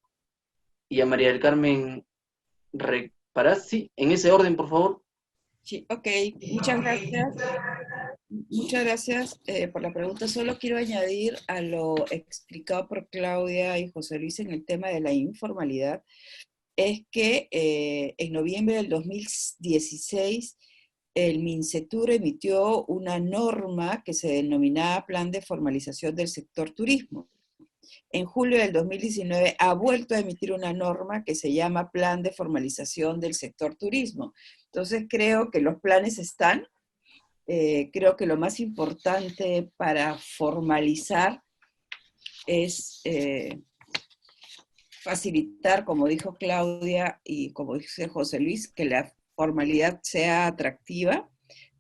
Speaker 1: y a María del Carmen Reparazzi, en ese orden, por favor.
Speaker 5: Sí, ok, muchas gracias. Muchas gracias por la pregunta. Solo quiero añadir a lo explicado por Claudia y José Luis en el tema de la informalidad, es que en noviembre del 2016 el MINCETUR emitió una norma que se denominaba Plan de Formalización del Sector Turismo. En julio del 2019 ha vuelto a emitir una norma que se llama Plan de Formalización del Sector Turismo. Entonces creo que los planes están. Creo que lo más importante para formalizar es facilitar, como dijo Claudia y como dice José Luis, que la formalidad sea atractiva,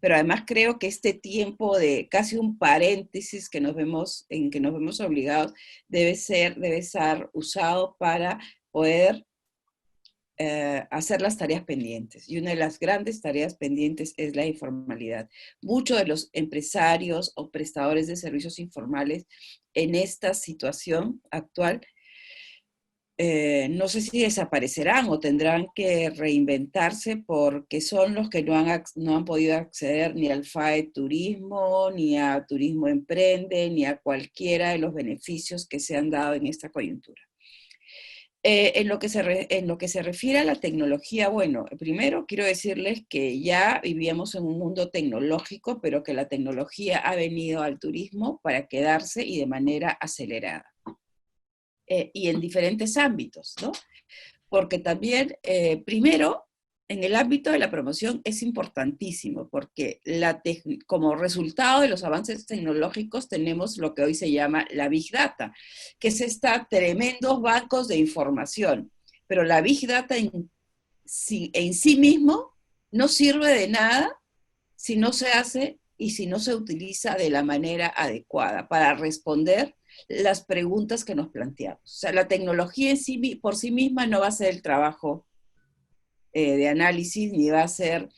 Speaker 5: pero además creo que este tiempo de casi un paréntesis que nos vemos obligados debe ser usado para poder hacer las tareas pendientes. Y una de las grandes tareas pendientes es la informalidad. Muchos de los empresarios o prestadores de servicios informales en esta situación actual no sé si desaparecerán o tendrán que reinventarse porque son los que no han podido acceder ni al FAE Turismo, ni a Turismo Emprende, ni a cualquiera de los beneficios que se han dado en esta coyuntura. En lo que se refiere a la tecnología, bueno, primero quiero decirles que ya vivíamos en un mundo tecnológico, pero que la tecnología ha venido al turismo para quedarse y de manera acelerada. Y en diferentes ámbitos, ¿no? Porque también, primero, en el ámbito de la promoción es importantísimo, porque como resultado de los avances tecnológicos tenemos lo que hoy se llama la Big Data, que es tremendos bancos de información, pero la Big Data en sí mismo no sirve de nada si no se hace y si no se utiliza de la manera adecuada para responder las preguntas que nos planteamos. O sea, la tecnología por sí misma no va a hacer el trabajo de análisis, ni va a hacer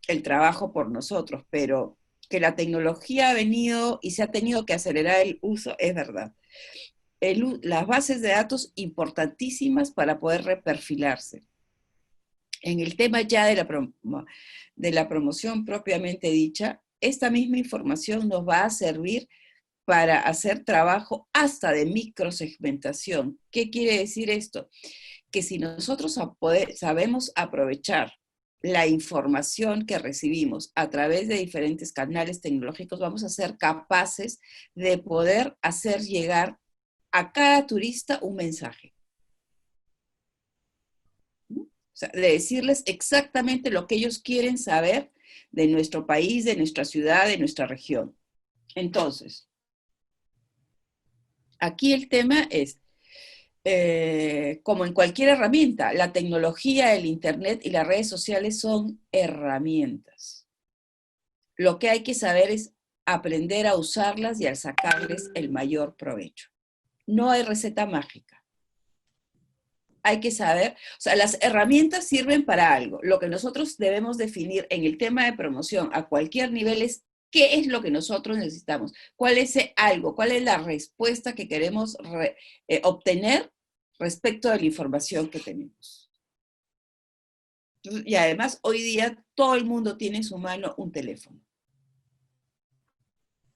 Speaker 5: el trabajo por nosotros, pero que la tecnología ha venido y se ha tenido que acelerar el uso, es verdad. Las bases de datos importantísimas para poder reperfilarse. En el tema ya de la promoción propiamente dicha, esta misma información nos va a servir para hacer trabajo hasta de microsegmentación. ¿Qué quiere decir esto? Que si nosotros sabemos aprovechar la información que recibimos a través de diferentes canales tecnológicos, vamos a ser capaces de poder hacer llegar a cada turista un mensaje. O sea, de decirles exactamente lo que ellos quieren saber de nuestro país, de nuestra ciudad, de nuestra región. Entonces, aquí el tema es, como en cualquier herramienta, la tecnología, el internet y las redes sociales son herramientas. Lo que hay que saber es aprender a usarlas y a sacarles el mayor provecho. No hay receta mágica. Hay que saber, o sea, las herramientas sirven para algo. Lo que nosotros debemos definir en el tema de promoción a cualquier nivel es qué es lo que nosotros necesitamos, cuál es ese algo, cuál es la respuesta que queremos obtener respecto de la información que tenemos. Y además, hoy día todo el mundo tiene en su mano un teléfono.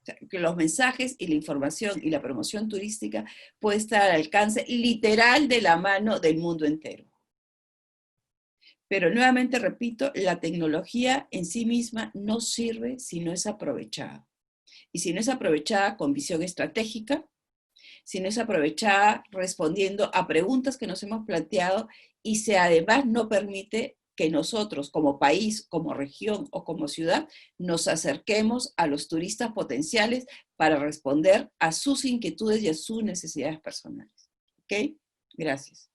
Speaker 5: O sea, que los mensajes y la información y la promoción turística puede estar al alcance literal de la mano del mundo entero. Pero nuevamente repito, la tecnología en sí misma no sirve si no es aprovechada. Y si no es aprovechada con visión estratégica, si no es aprovechada respondiendo a preguntas que nos hemos planteado y si además no permite que nosotros como país, como región o como ciudad nos acerquemos a los turistas potenciales para responder a sus inquietudes y a sus necesidades personales. ¿Ok? Gracias.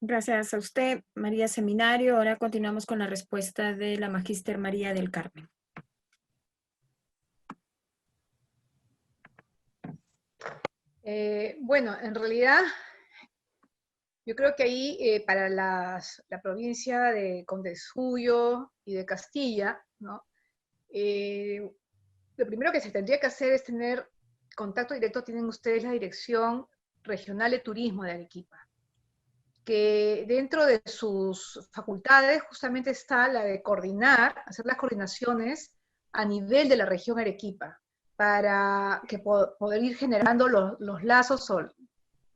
Speaker 2: Gracias a usted, María Seminario. Ahora continuamos con la respuesta de la Magíster María del Carmen.
Speaker 6: Bueno, en realidad, yo creo que ahí para la provincia de Condesúyo y de Castilla, ¿no? Lo primero que se tendría que hacer es tener contacto directo, tienen ustedes la Dirección Regional de Turismo de Arequipa, que dentro de sus facultades justamente está la de coordinar, hacer las coordinaciones a nivel de la región Arequipa, para que poder ir generando los lazos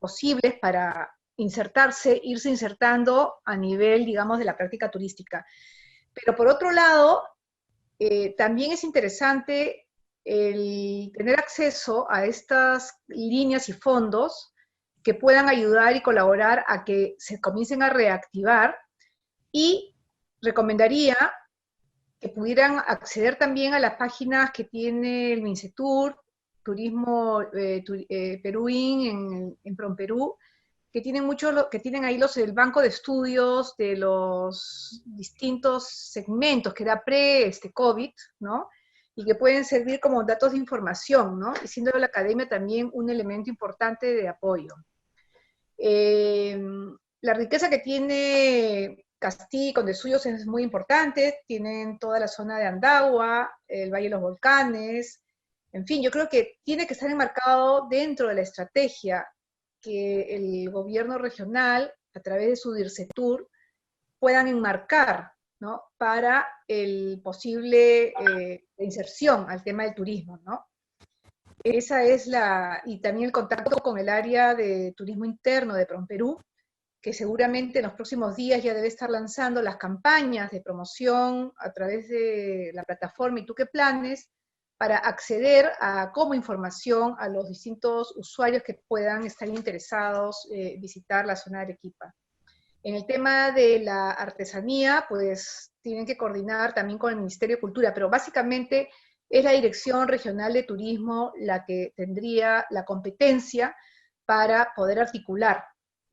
Speaker 6: posibles para irse insertando a nivel, digamos, de la práctica turística. Pero por otro lado, también es interesante el tener acceso a estas líneas y fondos que puedan ayudar y colaborar a que se comiencen a reactivar, y recomendaría que pudieran acceder también a las páginas que tiene el Mincetur, Turismo Peruín en PromPerú, que tienen que tienen ahí el banco de estudios de los distintos segmentos que era pre-COVID, ¿no? Y que pueden servir como datos de información, ¿no? Y siendo la academia también un elemento importante de apoyo. La riqueza que tiene Castilla y Condesuyos es muy importante, tienen toda la zona de Andagua, el Valle de los Volcanes, en fin, yo creo que tiene que estar enmarcado dentro de la estrategia que el gobierno regional, a través de su DIRCETUR, puedan enmarcar, ¿no? Para el posible inserción al tema del turismo, ¿no? Esa es y también el contacto con el área de turismo interno de PromPerú, que seguramente en los próximos días ya debe estar lanzando las campañas de promoción a través de la plataforma ¿Y tú qué planes?, para acceder como información a los distintos usuarios que puedan estar interesados visitar la zona de Arequipa. En el tema de la artesanía, pues tienen que coordinar también con el Ministerio de Cultura, pero básicamente es la Dirección Regional de Turismo la que tendría la competencia para poder articular,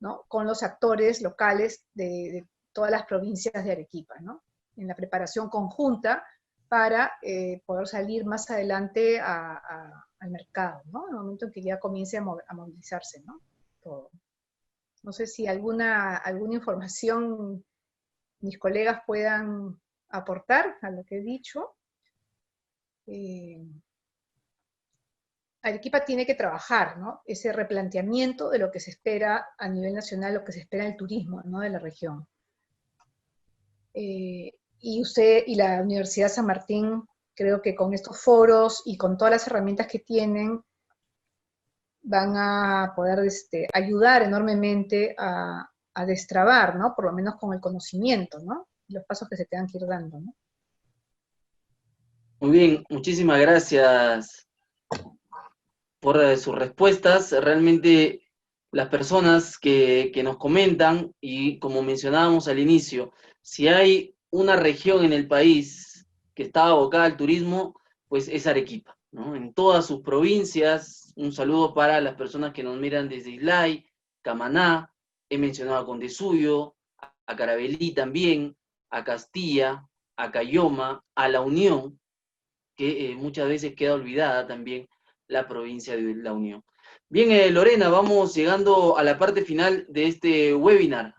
Speaker 6: ¿no?, con los actores locales de todas las provincias de Arequipa, ¿no?, en la preparación conjunta para poder salir más adelante al mercado, ¿no?, en el momento en que ya comience a movilizarse, ¿no?, todo. No sé si alguna información mis colegas puedan aportar a lo que he dicho. Arequipa tiene que trabajar, ¿no?, ese replanteamiento de lo que se espera a nivel nacional, lo que se espera del turismo, ¿no?, de la región. Y usted y la Universidad San Martín, creo que con estos foros y con todas las herramientas que tienen, van a poder ayudar enormemente a destrabar, ¿no?, por lo menos con el conocimiento, ¿no?, los pasos que se tengan que ir dando, ¿no?
Speaker 1: Muy bien, muchísimas gracias por sus respuestas. Realmente las personas que nos comentan, y como mencionábamos al inicio, si hay una región en el país que está abocada al turismo, pues es Arequipa, ¿no? En todas sus provincias. Un saludo para las personas que nos miran desde Islay, Camaná, he mencionado a Condesúyo, a Caravelí también, a Castilla, a Cayoma, a La Unión, que muchas veces queda olvidada también la provincia de La Unión. Bien, Lorena, vamos llegando a la parte final de este webinar.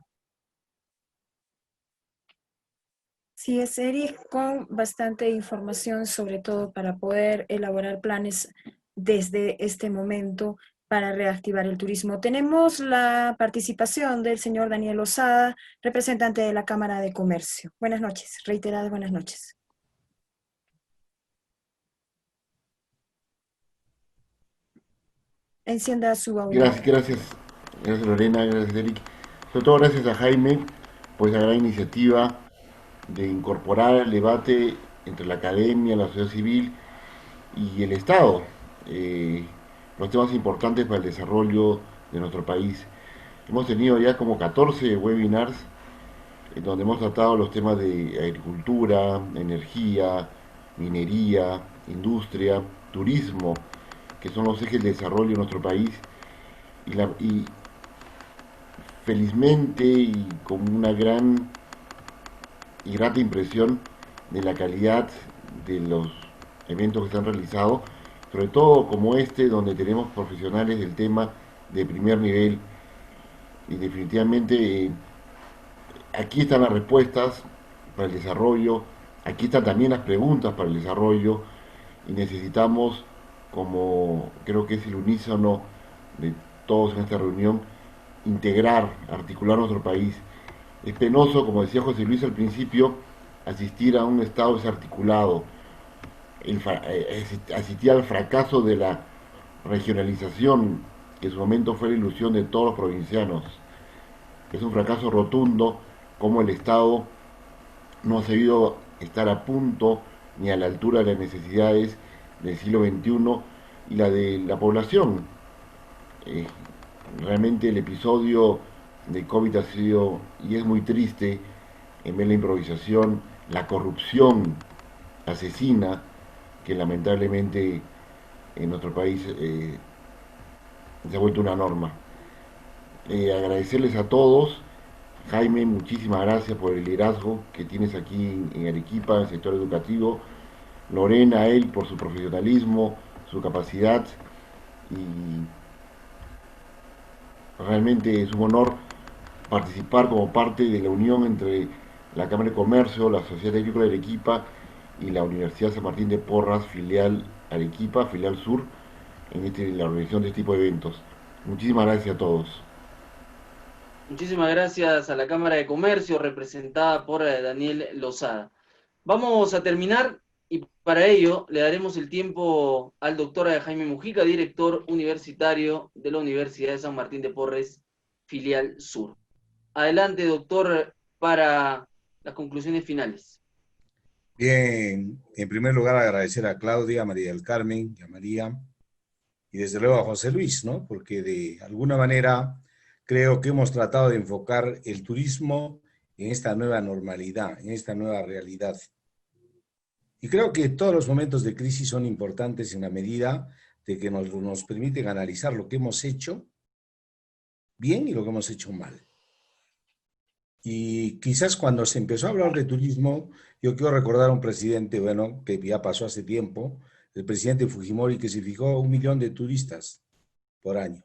Speaker 2: Sí, es Eric, con bastante información, sobre todo para poder elaborar planes desde este momento para reactivar el turismo. Tenemos la participación del señor Daniel Osada, representante de la Cámara de Comercio. Buenas noches, reiteradas buenas noches. Encienda su audio.
Speaker 8: Gracias Lorena, gracias Eric. Sobre todo gracias a Jaime por esa gran iniciativa de incorporar el debate entre la academia, la sociedad civil y el Estado, los temas importantes para el desarrollo de nuestro país. Hemos tenido ya como 14 webinars donde hemos tratado los temas de agricultura, energía, minería, industria, turismo, que son los ejes de desarrollo de nuestro país, y felizmente y con una gran y grata impresión de la calidad de los eventos que se han realizado, sobre todo como este, donde tenemos profesionales del tema de primer nivel, y definitivamente aquí están las respuestas para el desarrollo, aquí están también las preguntas para el desarrollo, y necesitamos, como creo que es el unísono de todos en esta reunión, integrar, articular nuestro país. Es penoso, como decía José Luis al principio, asistir a un Estado desarticulado, asistir al fracaso de la regionalización, que en su momento fue la ilusión de todos los provincianos. Es un fracaso rotundo, como el Estado no ha sabido estar a punto ni a la altura de las necesidades del siglo XXI y la de la población. Realmente el episodio de COVID ha sido, y es muy triste, en ver la improvisación, la corrupción asesina que lamentablemente en nuestro país se ha vuelto una norma. Agradecerles a todos. Jaime, muchísimas gracias por el liderazgo que tienes aquí en Arequipa, en el sector educativo. Lorena, él, por su profesionalismo, su capacidad, y realmente es un honor participar como parte de la unión entre la Cámara de Comercio, la Sociedad Agrícola de Arequipa y la Universidad San Martín de Porras, filial Arequipa, filial Sur, en la organización de este tipo de eventos. Muchísimas gracias a todos.
Speaker 1: Muchísimas gracias a la Cámara de Comercio, representada por Daniel Lozada. Vamos a terminar, y para ello le daremos el tiempo al doctor Jaime Mujica, director universitario de la Universidad de San Martín de Porres, filial Sur. Adelante, doctor, para las conclusiones finales.
Speaker 3: Bien, en primer lugar agradecer a Claudia, a María del Carmen y a María, y desde luego a José Luis, ¿no? Porque de alguna manera creo que hemos tratado de enfocar el turismo en esta nueva normalidad, en esta nueva realidad. Y creo que todos los momentos de crisis son importantes en la medida de que nos permiten analizar lo que hemos hecho bien y lo que hemos hecho mal. Y quizás cuando se empezó a hablar de turismo, yo quiero recordar a un presidente, bueno, que ya pasó hace tiempo, el presidente Fujimori, que se fijó 1 millón de turistas por año.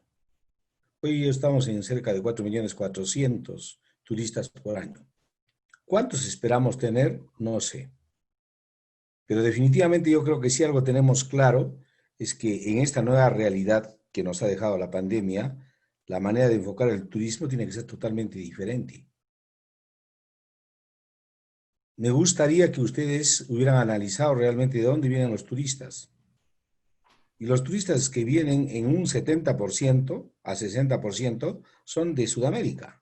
Speaker 3: Hoy estamos en cerca de 4.400.000 turistas por año. ¿Cuántos esperamos tener? No sé. Pero definitivamente yo creo que si algo tenemos claro es que en esta nueva realidad que nos ha dejado la pandemia, la manera de enfocar el turismo tiene que ser totalmente diferente. Me gustaría que ustedes hubieran analizado realmente de dónde vienen los turistas. Y los turistas que vienen en un 70% a 60% son de Sudamérica.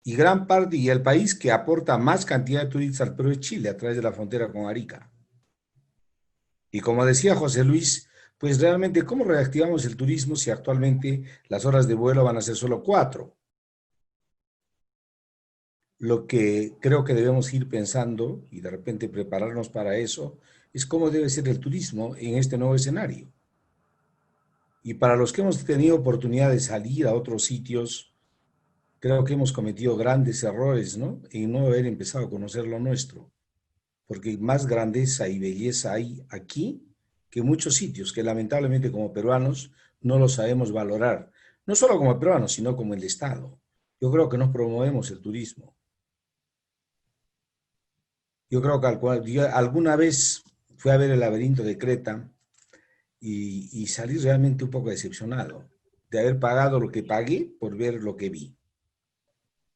Speaker 3: Y gran parte, y el país que aporta más cantidad de turistas al Perú es Chile, a través de la frontera con Arica. Y como decía José Luis, pues realmente, ¿cómo reactivamos el turismo si actualmente las horas de vuelo van a ser solo 4? Lo que creo que debemos ir pensando, y de repente prepararnos para eso, es cómo debe ser el turismo en este nuevo escenario. Y para los que hemos tenido oportunidad de salir a otros sitios, creo que hemos cometido grandes errores, ¿no? En no haber empezado a conocer lo nuestro. Porque más grandeza y belleza hay aquí que en muchos sitios, que lamentablemente como peruanos no lo sabemos valorar. No solo como peruanos, sino como el Estado. Yo creo que no promovemos el turismo. Yo creo que yo alguna vez fui a ver el laberinto de Creta y salí realmente un poco decepcionado de haber pagado lo que pagué por ver lo que vi.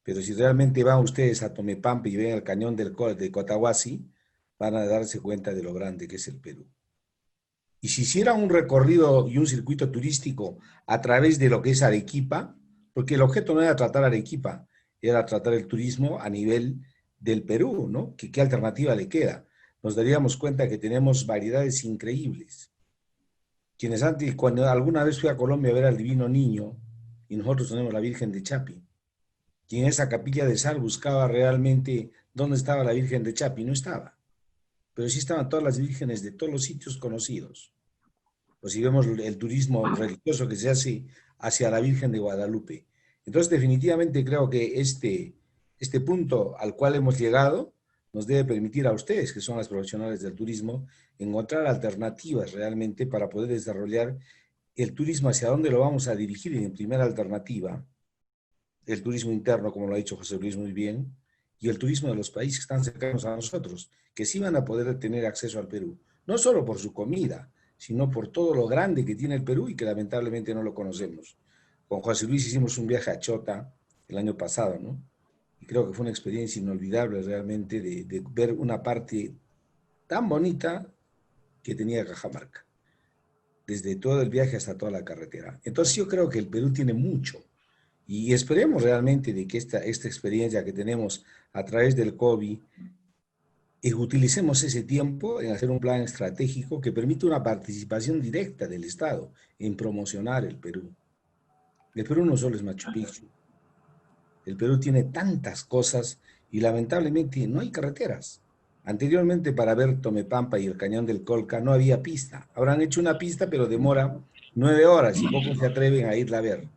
Speaker 3: Pero si realmente van ustedes a Tomepampa y ven el cañón de Cotahuasi, van a darse cuenta de lo grande que es el Perú. Y si hiciera un recorrido y un circuito turístico a través de lo que es Arequipa, porque el objeto no era tratar Arequipa, era tratar el turismo a nivel del Perú, ¿no? ¿Qué alternativa le queda? Nos daríamos cuenta que tenemos variedades increíbles. Cuando alguna vez fui a Colombia a ver al Divino Niño, y nosotros tenemos la Virgen de Chapi, quien en esa capilla de sal buscaba realmente dónde estaba la Virgen de Chapi, no estaba. Pero sí estaban todas las vírgenes de todos los sitios conocidos. O si vemos el turismo religioso que se hace hacia la Virgen de Guadalupe. Entonces, definitivamente creo que este punto al cual hemos llegado nos debe permitir a ustedes, que son las profesionales del turismo, encontrar alternativas realmente para poder desarrollar el turismo, hacia dónde lo vamos a dirigir. En primera alternativa, el turismo interno, como lo ha dicho José Luis muy bien, y el turismo de los países que están cercanos a nosotros, que sí van a poder tener acceso al Perú, no solo por su comida, sino por todo lo grande que tiene el Perú y que lamentablemente no lo conocemos. Con José Luis hicimos un viaje a Chota el año pasado, ¿no? Y creo que fue una experiencia inolvidable realmente de ver una parte tan bonita que tenía Cajamarca, desde todo el viaje hasta toda la carretera. Entonces yo creo que el Perú tiene mucho, y esperemos realmente de que esta experiencia que tenemos a través del COVID, utilicemos ese tiempo en hacer un plan estratégico que permita una participación directa del Estado en promocionar el Perú. El Perú no solo es Machu Picchu. El Perú tiene tantas cosas y lamentablemente no hay carreteras. Anteriormente, para ver Tomepampa y el Cañón del Colca no había pista. Habrán hecho una pista, pero demora 9 horas y pocos se atreven a irla a ver.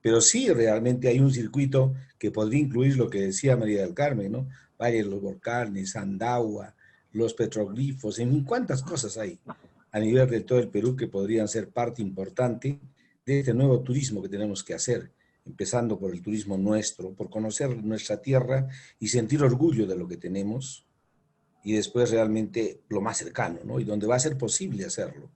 Speaker 3: Pero sí, realmente hay un circuito que podría incluir lo que decía María del Carmen, ¿no? Valle de los Volcanes, Andagua, los petroglifos, en fin, cuántas cosas hay a nivel de todo el Perú que podrían ser parte importante de este nuevo turismo que tenemos que hacer, empezando por el turismo nuestro, por conocer nuestra tierra y sentir orgullo de lo que tenemos, y después realmente lo más cercano, ¿no? Y donde va a ser posible hacerlo.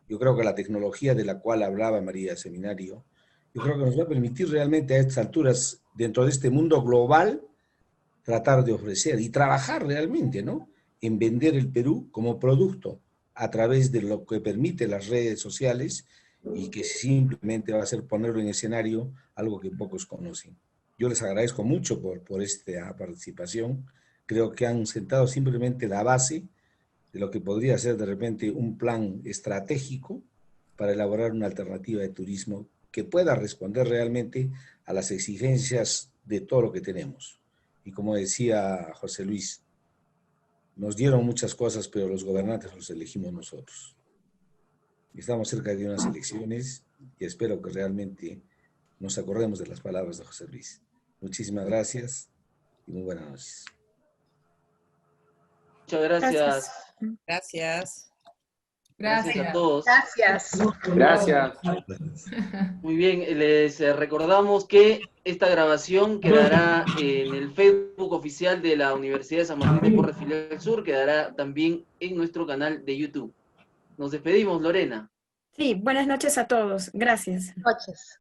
Speaker 3: Yo creo que la tecnología de la cual hablaba María Seminario, yo creo que nos va a permitir realmente a estas alturas, dentro de este mundo global, tratar de ofrecer y trabajar realmente, ¿no? En vender el Perú como producto a través de lo que permite las redes sociales, y que simplemente va a ser ponerlo en escenario, algo que pocos conocen. Yo les agradezco mucho por esta participación. Creo que han sentado simplemente la base de lo que podría ser de repente un plan estratégico para elaborar una alternativa de turismo que pueda responder realmente a las exigencias de todo lo que tenemos. Y como decía José Luis, nos dieron muchas cosas, pero los gobernantes los elegimos nosotros. Estamos cerca de unas elecciones y espero que realmente nos acordemos de las palabras de José Luis. Muchísimas gracias y muy buenas noches.
Speaker 1: Muchas gracias.
Speaker 5: Gracias.
Speaker 1: Gracias a todos.
Speaker 6: Gracias.
Speaker 4: Gracias.
Speaker 1: Muy bien, les recordamos que esta grabación quedará en el Facebook oficial de la Universidad de San Martín de Porres Filial Sur, quedará también en nuestro canal de YouTube. Nos despedimos, Lorena.
Speaker 2: Sí, buenas noches a todos. Gracias.
Speaker 6: Noches.